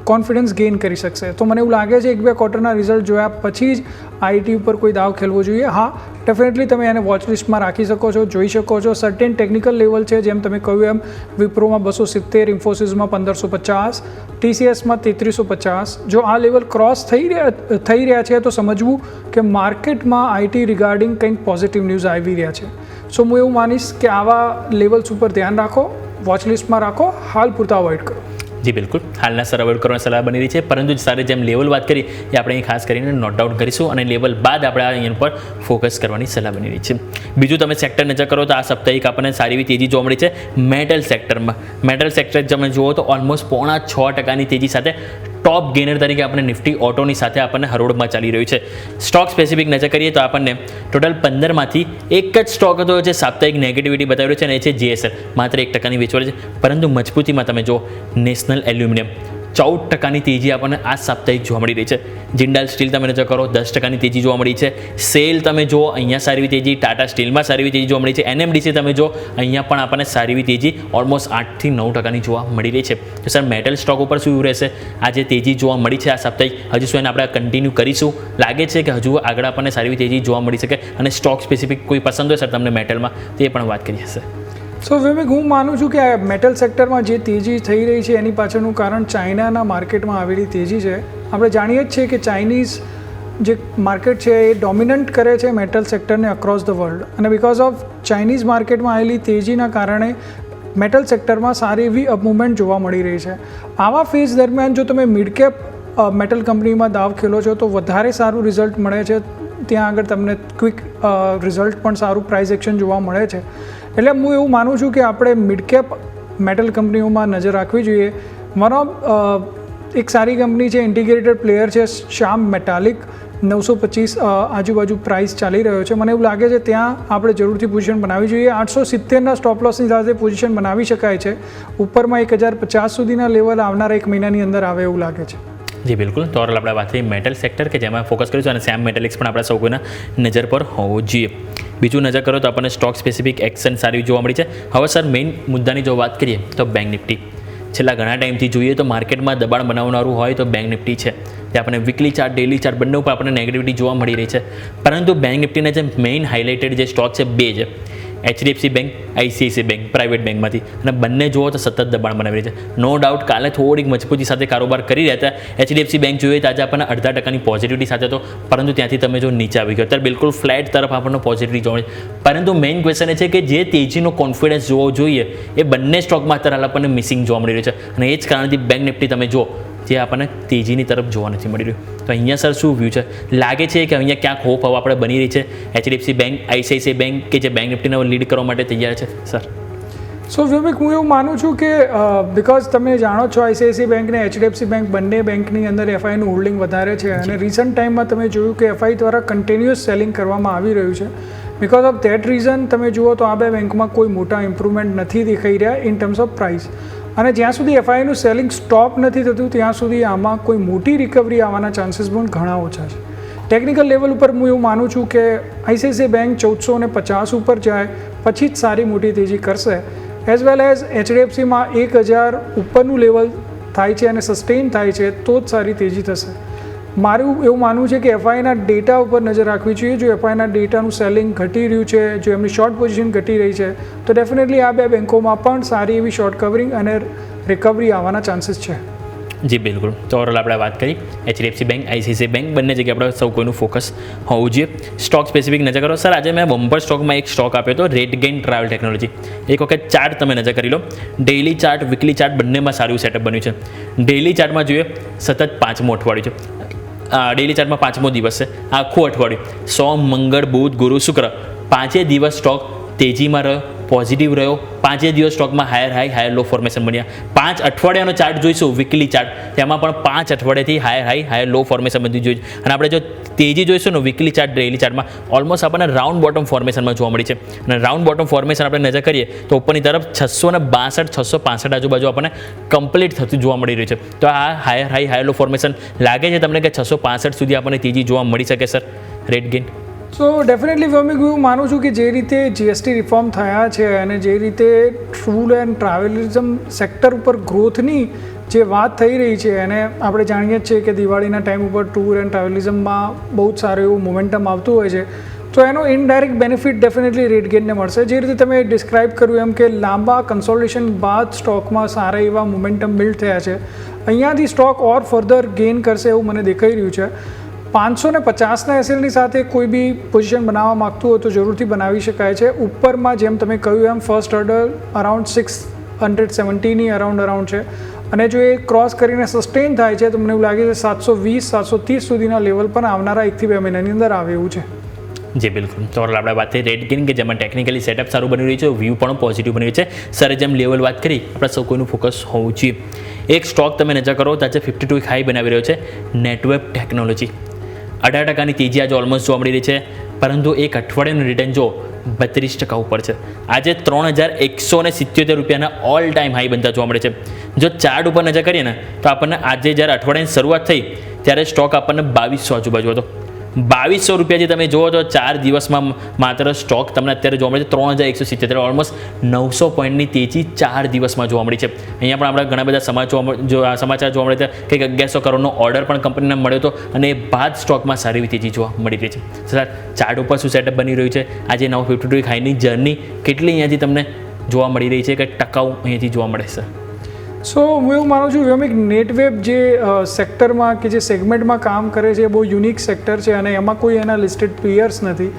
Speaker 4: કોન્ફિડન્સ ગેઇન કરી શકશે. તો મને એવું લાગે છે 1-2 ક્વાર્ટરના રિઝલ્ટ જોયા પછી જ IT ઉપર કોઈ દાવ ખેલવો જોઈએ. હા, ડેફિનેટલી તમે એને વોચ લિસ્ટમાં રાખી શકો છો, જોઈ શકો છો. સર્ટેન ટેકનિકલ લેવલ છે, જેમ તમે કહ્યું એમ વિપ્રોમાં 270, ઇન્ફોસિસમાં 1550, TCSમાં 3350. જો આ લેવલ ક્રોસ થઈ રહ્યા છે તો સમજવું કે માર્કેટમાં IT રિગાર્ડિંગ કંઈક પોઝિટિવ ન્યૂઝ આવી રહ્યા છે. સો હું એવું માનીશ કે આવા લેવલ્સ ઉપર ધ્યાન રાખો, વોચ લિસ્ટમાં રાખો, હાલ પૂરતા અવોઇડ કરો.
Speaker 3: જી બિલકુલ, હાલના સર અવોઇડ કરવાની સલાહ બની રહી છે, પરંતુ સારી જેમ લેવલ વાત કરી એ આપણે અહીં ખાસ કરીને નોટ ડાઉન કરીશું અને લેવલ બાદ આપણે અહીંયા પર ફોકસ કરવાની સલાહ બની રહી છે. બીજું તમે સેક્ટર નજર કરો તો આ સાપ્તાહિક આપણને સારી એવી તેજી જોવા મળી છે મેટલ સેક્ટરમાં. મેટલ સેક્ટર તમે જુઓ તો ઓલમોસ્ટ 6.5%ની તેજી સાથે ટોપ ગેનર તરીકે આપણે નિફ્ટી ઓટોની સાથે આપણને હરોળમાં ચાલી રહ્યું છે. સ્ટોક સ્પેસિફિક નજર કરીએ તો આપણને ટોટલ 15માંથી એક જ સ્ટોક હતો જે સાપ્તાહિક નેગેટિવિટી બતાવી રહ્યો છે અને એ છે GSL. માત્ર 1%ની વેચવાલી છે, પરંતુ મજબૂતીમાં તમે જો નેશનલ એલ્યુમિનિયમ 14%ની તેજી આપણને આ સાપ્તાહિક જોવા મળી રહી છે. જિંદાલ સ્ટીલ તમે નજર કરો 10%ની તેજી જોવા મળી છે. સેલ તમે જો અહીંયા સારી એવી તેજી, ટાટા સ્ટીલમાં સારી એવી તેજી જોવા મળી છે. NMDC તમે જો અહીંયા પણ આપણને સારી એવી તેજી ઓલમોસ્ટ 8થી 9%ની જોવા મળી રહી છે. તો સર મેટલ સ્ટોક ઉપર શું રહેશે? આ જે તેજી જોવા મળી છે આ સાપ્તાહિક, હજુ શું એને આપણે કન્ટિન્યુ કરીશું? લાગે છે કે હજુ આગળ આપણને સારી એવી તેજી જોવા મળી શકે? અને સ્ટોક સ્પેસિફિક કોઈ પસંદ હોય સર તમને મેટલમાં તે પણ વાત કરી હશે.
Speaker 4: સો વિવેક, હું માનું છું કે મેટલ સેક્ટરમાં જે તેજી થઈ રહી છે એની પાછળનું કારણ ચાઇનાના માર્કેટમાં આવેલી તેજી છે. આપણે જાણીએ જ છીએ કે ચાઇનીઝ જે માર્કેટ છે એ ડોમિનન્ટ કરે છે મેટલ સેક્ટરને અક્રોસ ધ વર્લ્ડ અને બિકોઝ ઓફ ચાઇનીઝ માર્કેટમાં આવેલી તેજીના કારણે મેટલ સેક્ટરમાં સારી એવી અપમૂવમેન્ટ જોવા મળી રહી છે. આવા ફેઝ દરમિયાન જો તમે મિડ કેપ મેટલ કંપનીમાં દાવ ખેલો છો તો વધારે સારું રિઝલ્ટ મળે છે. ત્યાં આગળ તમને ક્વિક રિઝલ્ટ પણ સારું પ્રાઇસ એક્શન જોવા મળે છે. એટલે હું એવું માનું છું કે આપણે મિડ કેપ મેટલ કંપનીઓમાં નજર રાખવી જોઈએ. મારો એક સારી કંપની છે, ઇન્ટિગ્રેટેડ પ્લેયર છે શ્યામ મેટાલિક, 925 આજુબાજુ પ્રાઇસ ચાલી રહ્યો છે. મને એવું લાગે છે ત્યાં આપણે જરૂરથી પોઝિશન બનાવવી જોઈએ. 870ના સ્ટોપ લોસની સાથે પોઝિશન બનાવી શકાય છે. ઉપરમાં 1050 સુધીના લેવલ આવનારા એક મહિનાની અંદર આવે એવું લાગે છે.
Speaker 3: જી બિલકુલ. તો ઓવરઓલ આપણે વાત કરી મેટલ સેક્ટર કે જેમાં ફોકસ કરીશું અને શ્યામ મેટાલિક્સ પણ આપણા સૌ કોઈના નજર પર હોવું જોઈએ. બીજું નજર કરો તો આપણને સ્ટોક સ્પેસિફિક એક્શન સારી જોવા મળી છે. હવે સર મેઇન મુદ્દાની જો વાત કરીએ તો બેંક નિફ્ટી છેલ્લા ઘણા ટાઈમથી જોઈએ તો માર્કેટમાં દબાણ બનાવનારું હોય તો બેંક નિફ્ટી છે. તે આપણને વીકલી ચાર્ટ, ડેલી ચાર્ટ બંને ઉપર આપણને નેગેટિવિટી જોવા મળી રહી છે. પરંતુ બેંક નિફ્ટીના જે મેઇન હાઇલાઇટેડ જે સ્ટોક છે બે છે, HDFC bank, ICICI bank, private બેંકમાંથી, અને બંને જુઓ તો સતત દબાણ બનાવી રહી છે. નો ડાઉટ કાલે થોડીક મજબૂતી સાથે કારોબાર કરી રહ્યા હતા. HDFC બેંક જોઈએ તો આજે આપણને 0.5% પોઝિટિવિટી સાથે હતો, પરંતુ ત્યાંથી તમે જો નીચે આવી ગયો અત્યારે બિલકુલ ફ્લેટ તરફ આપણને પોઝિટિવિટી જોવા મળે. પરંતુ મેઇન ક્વેશ્ચન એ છે કે જે તેજીનો કોન્ફિડન્સ જોવો જોઈએ એ બંને સ્ટોકમાં અત્યારે આપણને મિસિંગ જોવા મળી રહ્યું છે. અને એ જ કારણથી બેંક નિફ્ટી તમે જુઓ જે આપણને તેજીની તરફ જોવા નથી મળી રહ્યું. તો અહીંયા સર શું વ્યૂ છે? લાગે છે કે અહીંયા ક્યાંક હોપ હવે આપણે બની રહી છે HDFC બેંક, ICICI બેંક કે જે બેંક નિફ્ટીને લીડ કરવા માટે તૈયાર છે સર?
Speaker 4: સો વ્યોમિક, હું એવું માનું છું કે બિકોઝ તમે જાણો છો ICICI બેંક ને HDFC બેંક બંને બેંકની અંદર FIનું હોલ્ડિંગ વધારે છે અને રિસન્ટ ટાઈમમાં તમે જોયું કે FI દ્વારા કન્ટિન્યુઅસ સેલિંગ કરવામાં આવી રહ્યું છે. બિકોઝ ઓફ ધેટ રીઝન તમે જુઓ તો આ બે બેંકમાં કોઈ મોટા ઇમ્પ્રુવમેન્ટ નથી દેખાઈ રહ્યા ઇન ટર્મ્સ ઓફ પ્રાઇસ. અને જ્યાં સુધી FIનું સેલિંગ સ્ટોપ નથી થતું ત્યાં સુધી આમાં કોઈ મોટી રિકવરી આવવાના ચાન્સીસ પણ ઘણા ઓછા છે. ટેકનિકલ લેવલ ઉપર હું એવું માનું છું કે ICICI બેંક 1450 ઉપર જાય પછી જ સારી મોટી તેજી કરશે. એઝ વેલ એઝ HDFCમાં 1000 ઉપરનું લેવલ થાય છે અને સસ્ટેન થાય છે તો જ સારી તેજી થશે. મારું એવું માનવું છે કે FIના ડેટા ઉપર નજર રાખવી જોઈએ. જો FIના ડેટાનું સેલિંગ ઘટી રહ્યું છે, જો એમની શોર્ટ પોઝિશન ઘટી રહી છે તો ડેફિનેટલી આ બે બેંકોમાં પણ સારી એવી શોર્ટ કવરિંગ અને રિકવરી આવવાના ચાન્સીસ છે.
Speaker 3: જી બિલકુલ. તો ઓવરઓલ આપણે વાત કરી HDFC બેંક, ICICI બેંક બંને જગ્યાએ આપણે સૌ કોઈનું ફોકસ હોવું જોઈએ. સ્ટોક સ્પેસિફિક નજર કરો સર. આજે મેં બમ્પર સ્ટોકમાં એક સ્ટોક આપ્યો હતો, રેડગેઇન ટ્રાવેલ ટેકનોલોજી. એક વખત ચાર્ટ તમે નજર કરી લો. ડેઇલી ચાર્ટ, વીકલી ચાર્ટ બંનેમાં સારું સેટઅપ બન્યું છે. ડેઇલી ચાર્ટમાં જોઈએ સતત 5મું અઠવાડિયું છે. ડેઇલી ચાર્ટમાં 5મો દિવસ છે. આખું અઠવાડિયું સોમ, મંગળ, બુધ, ગુરુ, શુક્ર 5 દિવસ સ્ટોક તેજીમાં રહ્યો, પોઝિટિવ રહ્યો. 5 દિવસ સ્ટોકમાં હાયર હાઈ, હાયર લો ફોર્મેશન બન્યા. 5 અઠવાડિયાનો ચાર્ટ જોઈશું વીકલી ચાર્ટ, તેમાં પણ 5 અઠવાડિયાથી હાયર હાઈ, હાયર લો ફોર્મેશન બધી જોઈશું. અને આપણે જો તેજી જોઈશું ને વીકલી ચાર્ટ, ડેઇલી ચાર્ટમાં ઓલમોસ્ટ આપણને રાઉન્ડ બોટમ ફોર્મેશનમાં જોવા મળી છે. અને રાઉન્ડ બોટમ ફોર્મેશન આપણે નજર કરીએ તો ઉપરની તરફ 662, 665 આજુબાજુ આપણને કમ્પ્લીટ થતું જોવા મળી રહ્યું છે. તો આ હાયર હાઈ, હાયર લો ફોર્મેશન લાગે છે તમને કે 665 સુધી આપણને તેજી જોવા મળી શકે સર રેડગેઇન?
Speaker 4: સો ડેફિનેટલી વ્યોમિક, હું માનું છું કે જે રીતે GST રિફોર્મ થયા છે અને જે રીતે ટૂર એન્ડ ટ્રાવેલિઝમ સેક્ટર ઉપર ગ્રોથની જે વાત થઈ રહી છે, અને આપણે જાણીએ જ છીએ કે દિવાળીના ટાઈમ ઉપર ટૂર એન્ડ ટ્રાવેલિઝમમાં બહુ જ સારું એવું મોમેન્ટમ આવતું હોય છે. તો એનો ઇનડાયરેક્ટ બેનિફિટ ડેફિનેટલી રેડગેઇનને મળશે. જે રીતે તમે ડિસ્ક્રાઇબ કર્યું એમ કે લાંબા કન્સોલિડેશન બાદ સ્ટોકમાં સારા એવા મોમેન્ટમ બિલ્ડ થયા છે. અહીંયાથી સ્ટોક ઓર ફર્ધર ગેઇન કરશે એવું મને દેખાઈ રહ્યું છે. 550ના એસએલની સાથે કોઈ બી પોઝિશન બનાવવા માગતું હોય તો જરૂરથી બનાવી શકાય છે. ઉપરમાં જેમ તમે કહ્યું એમ ફર્સ્ટ ઓર્ડર અરાઉન્ડ 670ની અરાઉન્ડ છે, અને જો એ ક્રોસ કરીને સસ્ટેન થાય છે તો મને એવું લાગે છે 720, 730 સુધીના લેવલ પણ આવનારા 1 થી 2 મહિનાની અંદર આવે એવું છે.
Speaker 3: જી બિલકુલ. તો આપણે વાત કરી રેડગેઇન કે જેમાં ટેકનિકલી સેટઅપ સારું બની રહ્યું છે, વ્યૂ પણ પોઝિટિવ બની રહ્યું છે. સરે જેમ લેવલ વાત કરી આપણે સૌ કોઈનું ફોકસ હોવું જોઈએ. એક સ્ટોક તમે નજર કરો તો આજે 52 વીક હાઈ બનાવી રહ્યો છે, નેટવેબ ટેકનોલોજી. 18%ની તેજી આજે ઓલમોસ્ટ જોવા મળી રહી છે, પરંતુ એક અઠવાડિયાનું રિટર્ન જો 32% ઉપર છે. આજે 3177 રૂપિયાના ઓલ ટાઈમ હાઈ બનતા જોવા મળે છે. જો ચાર્ટ ઉપર નજર કરીએ ને તો આપણને આજે જ્યારે અઠવાડિયાની શરૂઆત થઈ ત્યારે સ્ટોક આપણને 2200 આજુબાજુ હતો. 2200 રૂપિયા જે તમે જુઓ તો 4 દિવસમાં માત્ર સ્ટોક તમને અત્યારે જોવા મળે છે 3177, ઓલમોસ્ટ 900 પોઈન્ટની તેજી 4 દિવસમાં જોવા મળી છે. અહીંયા પણ આપણે ઘણા બધા સમાચાર જોવા મળે છે કે 1100 કરોડનો ઓર્ડર પણ કંપનીને મળ્યો હતો, અને એ બાદ સ્ટોકમાં સારી એવી તેજી જોવા મળી રહી છે. સર ચાર્ટ ઉપર શું સેટઅપ બની રહ્યું છે? આજે નવ 52 વીક હાઈની જર્ની કેટલી અહીંયાથી તમને જોવા મળી રહી છે કે ટકાઉ અહીંયાથી જોવા મળે છે?
Speaker 4: સો હું એવું માનું છું વ્યોમિક, નેટવેબ જે સેક્ટરમાં કે જે સેગમેન્ટમાં કામ કરે છે એ બહુ યુનિક સેક્ટર છે, અને એમાં કોઈ એના લિસ્ટેડ પ્લેયર્સ નથી,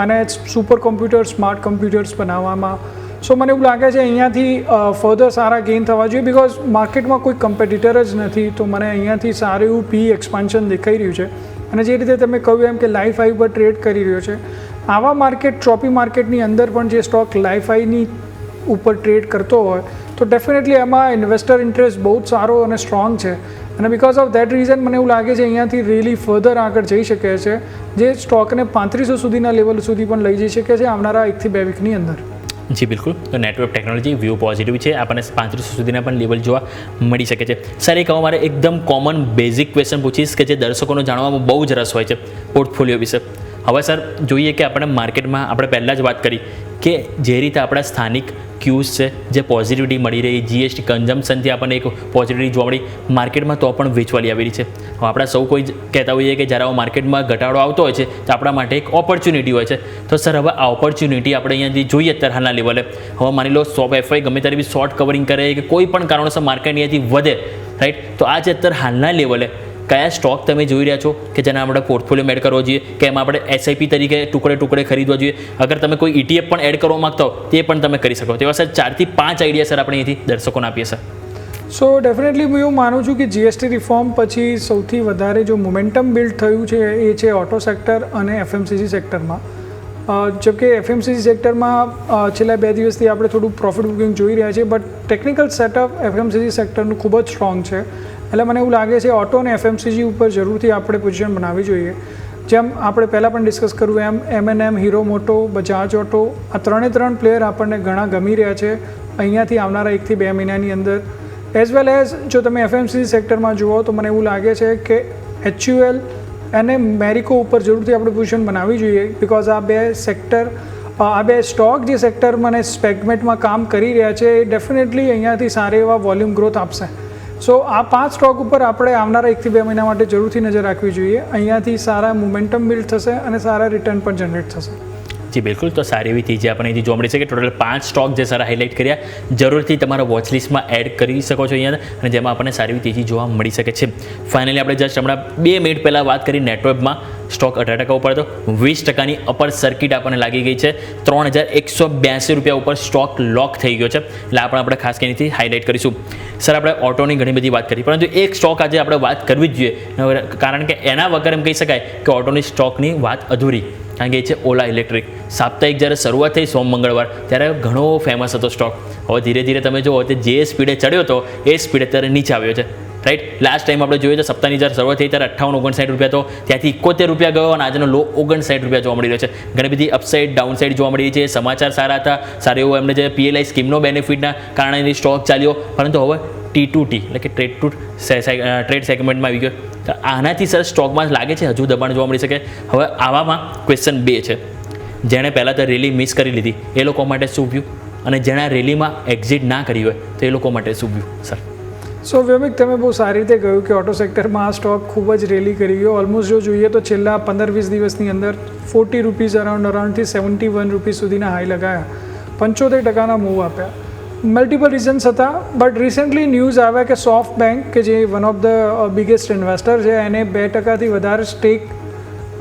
Speaker 4: અને સુપર કોમ્પ્યુટર, સ્માર્ટ કોમ્પ્યુટર્સ બનાવવામાં સો મને એવું લાગે છે અહીંયાથી ફર્ધર સારા ગેઇન થવા જોઈએ, બિકોઝ માર્કેટમાં કોઈ કમ્પિટિટર જ નથી. તો મને અહીંયાથી સારું એવું પી એક્સપાન્શન દેખાઈ રહ્યું છે. અને જે રીતે તમે કહ્યું એમ કે લાઈફ હાઈ પર ટ્રેડ કરી રહ્યો છે, આવા માર્કેટ ટ્રોપી માર્કેટની અંદર પણ જે સ્ટોક લાઈફ હાઈની ઉપર ટ્રેડ કરતો હોય તો ડેફિનેટલી એમાં ઇન્વેસ્ટર ઇન્ટરેસ્ટ બહુ જ સારો અને સ્ટ્રોંગ છે. અને બિકોઝ ઓફ દેટ રીઝન મને એવું લાગે છે અહીંયાથી રિયલી ફર્ધર આગળ જઈ શકે છે, જે સ્ટોકને 3500 સુધીના લેવલ સુધી પણ લઈ જઈ શકે છે આવનારા 1 થી 2 વીકની અંદર.
Speaker 3: જી બિલકુલ. તો નેટવર્ક ટેકનોલોજી વ્યૂ પોઝિટિવ છે, આપણને 3500 સુધીના પણ લેવલ જોવા મળી શકે છે. સર એક મારે એકદમ કોમન બેઝિક ક્વેશ્ચન પૂછીશ કે જે દર્શકોને જાણવામાં બહુ જ રસ હોય છે પોર્ટફોલિયો વિશે. હવે સર જોઈએ કે આપણે માર્કેટમાં આપણે પહેલાં જ વાત કરી કે જે રીતે આપણા સ્થાનિક ક્યુઝ છે જે પોઝિટિવિટી મળી રહી, જીએસટી કન્ઝમ્પશનથી આપણને એક પોઝિટિવિટી જોવા મળી, માર્કેટમાં તો પણ વેચવાલી આવી રહી છે. હવે આપણા સૌ કોઈ કહેતા હોઈએ કે જ્યારે માર્કેટમાં ઘટાડો આવતો હોય છે તો આપણા માટે એક ઓપોર્ચ્યુનિટી હોય છે. તો સર હવે આ ઓપોર્ચ્યુનિટી આપણે અહીંયાથી જોઈએ અત્યારે હાલના લેવલે, હવે માની લો SOP FI ગમે ત્યારે બી શોર્ટ કવરિંગ કરે કે કોઈ પણ કારણોસર માર્કેટ અહીંયાથી વધે, રાઈટ, તો આ જે અત્યારે હાલના લેવલે કયા સ્ટોક તમે જોઈ રહ્યા છો કે જેને આપણે પોર્ટફોલિયોમાં એડ કરવો જોઈએ, કે એમાં આપણે SIP તરીકે ટુકડે ખરીદવા જોઈએ? અગર તમે કોઈ ETF પણ એડ કરવા માગતા હો તે પણ તમે કરી શકો. તેવા સર 4 થી 5 આઈડિયા સર આપણે અહીંથી દર્શકોને આપીએ સર.
Speaker 4: સો ડેફિનેટલી હું એવું માનું છું કે GST રિફોર્મ પછી સૌથી વધારે જો મોમેન્ટમ બિલ્ડ થયું છે એ છે ઓટો સેક્ટર અને FMCG સેક્ટરમાં. જો કે FMCG સેક્ટરમાં છેલ્લા 2 દિવસથી આપણે થોડું પ્રોફિટ બુકિંગ જોઈ રહ્યા છીએ, બટ ટેકનિકલ સેટઅપ FMCG સેક્ટરનું ખૂબ જ સ્ટ્રોંગ છે. એટલે મને એવું લાગે છે ઓટો અને FMCG ઉપર જરૂરથી આપણે પોઝિશન બનાવવી જોઈએ. જેમ આપણે પહેલાં પણ ડિસ્કસ કર્યું એમ M&M, હીરો મોટો, બજાજ ઓટો, આ 3 પ્લેયર આપણને ઘણા ગમી રહ્યા છે અહીંયાથી આવનારા 1 થી 2 મહિનાની અંદર. એઝ વેલ એઝ જો તમે FMCG સેક્ટરમાં જુઓ તો મને એવું લાગે છે કે HUL અને મેરિકો ઉપર જરૂરથી આપણે પોઝિશન બનાવવી જોઈએ, બિકોઝ આ બે સ્ટોક જે સેક્ટરમાં અને સેગમેન્ટમાં કામ કરી રહ્યા છે એ ડેફિનેટલી અહીંયાથી સારા એવા વોલ્યુમ ગ્રોથ આપશે. સો આ 5 સ્ટોક ઉપર આપણે આવનારા 1 થી 2 મહિના માટે જરૂરથી નજર રાખવી જોઈએ. અહીંયાથી સારા મોમેન્ટમ બિલ્ડ થશે અને સારા રિટર્ન પણ જનરેટ થશે.
Speaker 3: જી બિલકુલ. તો સારી એવી તેજી આપણને અહીંથી જોવા મળી છે કે ટોટલ 5 સ્ટોક જે સર હાઇલાઇટ કર્યા જરૂરથી તમારા વોચ લિસ્ટમાં એડ કરી શકો છો અહીંયા, અને જેમાં આપણને સારી એવી તેજી જોવા મળી શકે છે. ફાઇનલી આપણે જસ્ટ હમણાં 2 મિનિટ પહેલાં વાત કરી નેટવર્કમાં સ્ટોક 18% ઉપર હતો, 20%ની અપર સર્કિટ આપણને લાગી ગઈ છે, 3182 રૂપિયા ઉપર સ્ટોક લોક થઈ ગયો છે. એટલે આપણે ખાસ કંઈથી હાઇલાઇટ કરીશું. સર આપણે ઓટોની ઘણી બધી વાત કરી, પરંતુ એક સ્ટોક આજે આપણે વાત કરવી જ જોઈએ, કારણ કે એના વગર એમ કહી શકાય કે ઓટોની સ્ટોકની વાત અધૂરી, કારણ કે એ છે ઓલા ઇલેક્ટ્રિક. સાપ્તાહિક જ્યારે શરૂઆત થઈ મંગળવાર ત્યારે ઘણો ફેમસ હતો સ્ટોક. હવે ધીરે ધીરે તમે જુઓ તે જે સ્પીડે ચડ્યો હતો એ સ્પીડે અત્યારે નીચે આવ્યો છે, રાઈટ. લાસ્ટ ટાઈમ આપણે જોઈએ તો સપ્તાહની જ્યારે શરૂઆત થઈ ત્યારે 58-59 રૂપિયા હતો, ત્યાંથી 71 રૂપિયા ગયો અને આજનો લો 59 રૂપિયા જોવા મળી રહ્યો છે. ઘણી બધી અપસાઇડ ડાઉનસાઇડ જોવા મળી છે. સમાચાર સારા હતા, સારું એવું એમને જે PLI સ્કીમનો બેનિફિટના કારણે સ્ટોક ચાલ્યો, પરંતુ હવે T2T એટલે કે ટ્રેડ સેગમેન્ટમાં આવી ગયો. તો આનાથી સર સ્ટોકમાં લાગે છે હજુ દબાણ જોવા મળી શકે. હવે આવામાં ક્વેશ્ચન 2 છે, જેણે પહેલાં તો રેલી મિસ કરી લીધી એ લોકો માટે શું વ્યૂ, અને જેણે રેલીમાં એક્ઝિટ ના કરી હોય તો એ લોકો માટે શું વ્યૂ સર?
Speaker 4: સો વ્યોમિક, તમે બહુ સારી રીતે કહ્યું કે ઓટો સેક્ટરમાં આ સ્ટોક ખૂબ જ રેલી કરી ગયો. ઓલમોસ્ટ જો જોઈએ તો છેલ્લા 15-20 દિવસની અંદર 40 રૂપીઝ અરાઉન્ડથી 71 રૂપીઝ સુધીના હાઈ લગાયા, 75% મૂવ આપ્યા. મલ્ટિપલ રીઝન્સ હતા, બટ રિસેન્ટલી ન્યૂઝ આવ્યા કે સોફ્ટ બેંક કે જે one of the biggest investor છે એને 2%થી વધારે સ્ટેક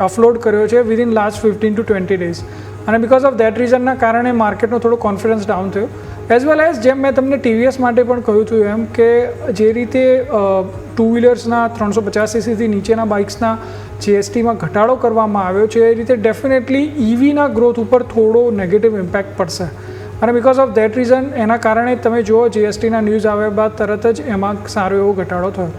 Speaker 4: અપલોડ કર્યો છે વિધિન લાસ્ટ 15 to 20 ડેઝ. અને બિકોઝ ઓફ દેટ રીઝનના કારણે માર્કેટનો થોડો કોન્ફિડન્સ ડાઉન થયો. એઝ વેલ એઝ જેમ મેં તમને TVS માટે પણ કહ્યું હતું એમ કે જે રીતે 2 વ્હીલર્સના 350cc નીચેના બાઇક્સના GSTમાં ઘટાડો કરવામાં આવ્યો છે, એ રીતે ડેફિનેટલી EVના ગ્રોથ ઉપર થોડો નેગેટિવ ઇમ્પેક્ટ પડશે. અને બિકોઝ ઓફ દેટ રીઝન એના કારણે તમે જુઓ GSTના ન્યૂઝ આવ્યા બાદ તરત જ એમાં સારો એવો ઘટાડો થયો.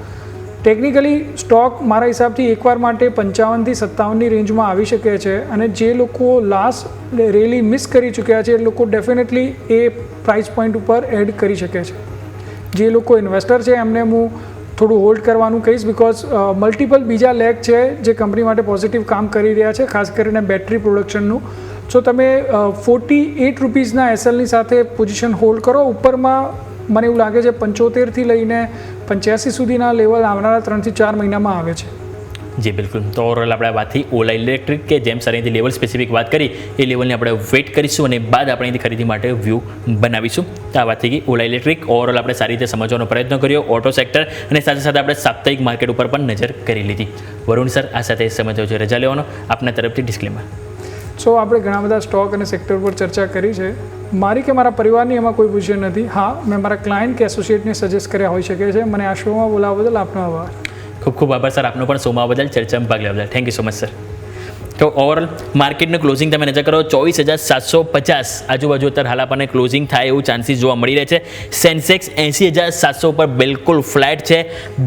Speaker 4: ટેકનિકલી સ્ટોક મારા હિસાબથી એકવાર માટે 55 થી 57ની રેન્જમાં આવી શકે છે, અને જે લોકો લાસ્ટ રેલી મિસ કરી ચૂક્યા છે એ લોકો ડેફિનેટલી એ પ્રાઇસ પોઈન્ટ ઉપર એડ કરી શકે છે. જે લોકો ઇન્વેસ્ટર છે એમને હું થોડું હોલ્ડ કરવાનું કહીશ, બિકોઝ મલ્ટિપલ બીજા લેગ છે જે કંપની માટે પોઝિટિવ કામ કરી રહ્યા છે, ખાસ કરીને બેટરી પ્રોડક્શનનું. સો તમે 48 રૂપીઝના SLની સાથે પોઝિશન હોલ્ડ કરો. ઉપરમાં મને એવું લાગે છે 75થી લઈને 85 સુધીના લેવલ આવનારા 3 થી 4 મહિનામાં આવે છે.
Speaker 3: જી બિલકુલ. તો ઓવરઓલ આપણે વાત થઈ ઓલા ઇલેક્ટ્રિક કે જેમ સર અહીંથી લેવલ સ્પેસિફિક વાત કરી એ લેવલની આપણે વેઇટ કરીશું અને બાદ આપણે અહીંથી ખરીદી માટે વ્યૂ બનાવીશું. તો આ વાત થઈ ગઈ ઓલા ઇલેક્ટ્રિક. ઓવરઓલ આપણે સારી રીતે સમજવાનો પ્રયત્ન કર્યો ઓટો સેક્ટર, અને સાથે સાથે આપણે સાપ્તાહિક માર્કેટ ઉપર પણ નજર કરી લીધી. વરુણ સર, આ સાથે સમજો છો રજા લેવાનો આપના તરફથી ડિસ્ક્લેમર.
Speaker 4: સો આપણે ઘણા બધા સ્ટોક અને સેક્ટર પર ચર્ચા કરી છે. મારી કે મારા પરિવારની એમાં કોઈ પોઝિશન નથી. હા, મેં મારા ક્લાયન્ટ કે એસોસિએટને સજેસ્ટ કર્યા હોઈ શકે છે. મને આ શોમાં બોલાવવા બદલ આપનો આભાર.
Speaker 3: ખૂબ ખૂબ આભાર સર આપનો પણ શોમાં બદલ ચર્ચામાં ભાગ લેવા બદલ. Thank you so much sir. તો ઓવરઓલ માર્કેટનું ક્લોઝિંગ તમે નજર કરો 24,750 આજુબાજુ અત્યારે હાલ આપણને ક્લોઝિંગ થાય એવું ચાન્સીસ જોવા મળી રહે છે. સેન્સેક્સ 80,700 પર બિલકુલ ફ્લેટ છે.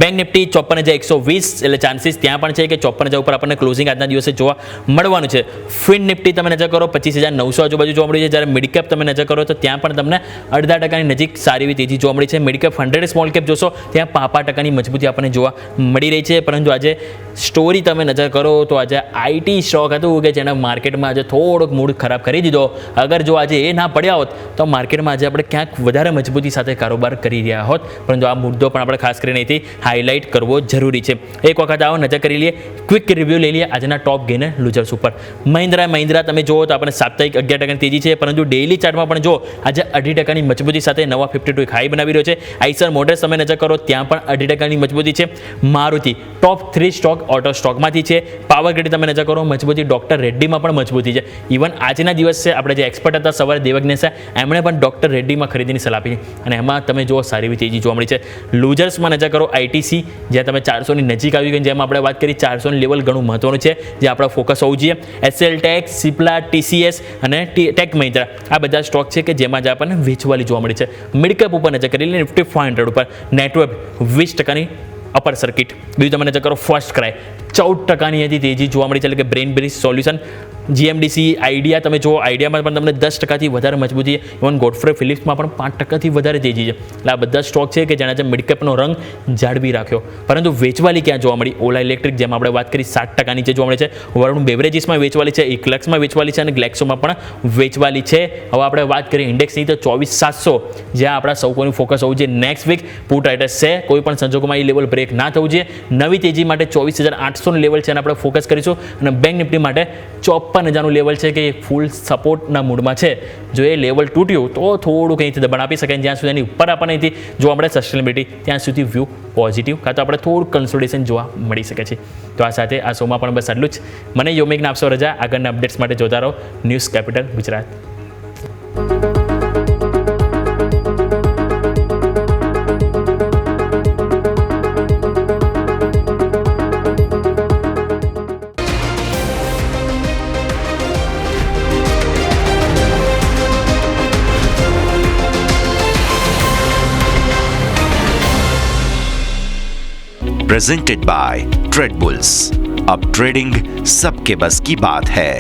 Speaker 3: બેંક નિફ્ટી 54,120 એટલે ચાન્સીસ ત્યાં પણ છે કે 54,000 ઉપર આપણને ક્લોઝિંગ આજના દિવસે જોવા મળવાનું છે. ફિન નિફ્ટી તમે નજર કરો 25,900 આજુબાજુ જોવા મળી છે. જ્યારે મિડ કેપ તમે નજર કરો તો ત્યાં પણ તમને 0.5% નજીક સારી એવી તેજી જોવા મળી છે. મિડ કેપ 100 સ્મોલ કેપ જોશો ત્યાં 5% મજબૂતી આપણને જોવા મળી રહી છે. પરંતુ આજે સ્ટોરી તમે નજર કરો તો આજે આઈટી સ્ટોક હતું કે જેના માર્કેટમાં આજે થોડોક મૂડ ખરાબ કરી દીધો. અગર જો આજે એ ના પડ્યા હોત તો માર્કેટમાં આજે આપણે ક્યાંક વધારે મજબૂતી સાથે કારોબાર કરી રહ્યા હોત. પરંતુ આ મુદ્દો પણ આપણે ખાસ કરીને અહીંથી હાઇલાઇટ કરવો જરૂરી છે. એક વખત આવો નજર કરી લઈએ, ક્વિક રિવ્યૂ લઈ લઈએ આજના ટોપ ગેનર લૂઝર્સ ઉપર. મહિન્દ્રા તમે જુઓ તો આપણે સાપ્તાહિક 11% તેજી છે. પરંતુ ડેઇલી ચાર્ટમાં પણ જો આજે 0.5% મજબૂતી સાથે નવા 52 હાઈ બનાવી રહ્યો છે. આઈસર મોટર્સ તમે નજર કરો ત્યાં પણ 0.5% મજબૂતી છે. મારુતિ ટોપ 3 સ્ટોક ઓટો સ્ટોકમાંથી છે. પાવર ગ્રીડ તમે નજર કરો મજબૂતી, ડોક્ટર રેડ્ડીમાં પણ મજબૂતી છે. ઇવન આજના દિવસે આપણે જે એક્સપર્ટ હતા સવારે દેવજ્ઞ છે એમણે પણ ડોક્ટર રેડ્ડીમાં ખરીદીની સલાહ આપી અને એમાં તમે જુઓ સારી એવી તેજી જોવા મળી છે. લૂઝર્સમાં નજર કરો આઈટીસી જ્યાં તમે 400ની નજીક આવી ગઈ, જેમ આપણે વાત કરી 400ની લેવલ ઘણું મહત્વનું છે જે આપણો ફોકસ હોવું જોઈએ. એસએલ ટેક, સિપ્લા, ટીસીએસ અને ટેક મહિન્દ્રા આ બધા સ્ટોક છે કે જેમાં જ આપણને વેચવાલી જોવા મળી છે. મિડકેપ ઉપર નજર કરી લઈએ નિફ્ટી 500 ઉપર નેટવર્ક 20%ની અપર સર્કિટ. બીજું તમે નજર કરો ફર્સ્ટ ક્રાય 14% હતી તેજી જોવા મળી છે. એટલે કે brain bridge solution, GMDC, idea તમે જુઓ આઈડિયામાં પણ તમને 10%થી વધારે મજબૂતી. ઇવન ગોડફ્રે ફિલિપ્સમાં પણ 5%થી વધારે તેજી છે. એટલે આ બધા સ્ટોક છે કે જેના જે મિડકેપનો રંગ જાળવી રાખ્યો. પરંતુ વેચવાલી ક્યાં જોવા મળી? ઓલા ઇલેક્ટ્રિક જેમ આપણે વાત કરી 7% નીચે જોવા મળે છે. વરુણ બેવરેજીસમાં વેચવાલી છે, ઇક્લક્સમાં વેચવાલી છે અને ગ્લેક્સોમાં પણ વેચવાલી છે. હવે આપણે વાત કરીએ ઇન્ડેક્સની તો 24,700 જ્યાં આપણા સૌ કોઈનું ફોકસ હોવું જોઈએ. નેક્સ્ટ વીક પુટ રાઇટર્સ છે, કોઈ પણ સંજોગોમાં એ લેવલ બ્રેક ના થવું જોઈએ. નવી તેજી માટે 24,800નું લેવલ છે અને આપણે ફોકસ કરીશું. અને બેંક નિફ્ટી માટે 54,000નું લેવલ છે કે એ ફૂલ સપોર્ટના મૂડમાં છે. જો એ લેવલ તૂટ્યું તો થોડુંક અહીંથી દબાણ આપી શકાય. જ્યાં સુધી એની ઉપર આપણને અહીંથી જોવા મળે સસ્ટેનેબિલિટી ત્યાં સુધી વ્યૂ પોઝિટિવ કાં તો આપણે થોડુંક કન્સોલિડેશન જોવા મળી શકે છે. તો આ સાથે આ શોમાં પણ બસ આટલું જ. મને યોમિકને આપશો રજા. આગળના અપડેટ્સ માટે જોતા રહો news capital Gujarat.
Speaker 2: Presented by trade bulls. अब ट्रेडिंग सबके बस की बात है.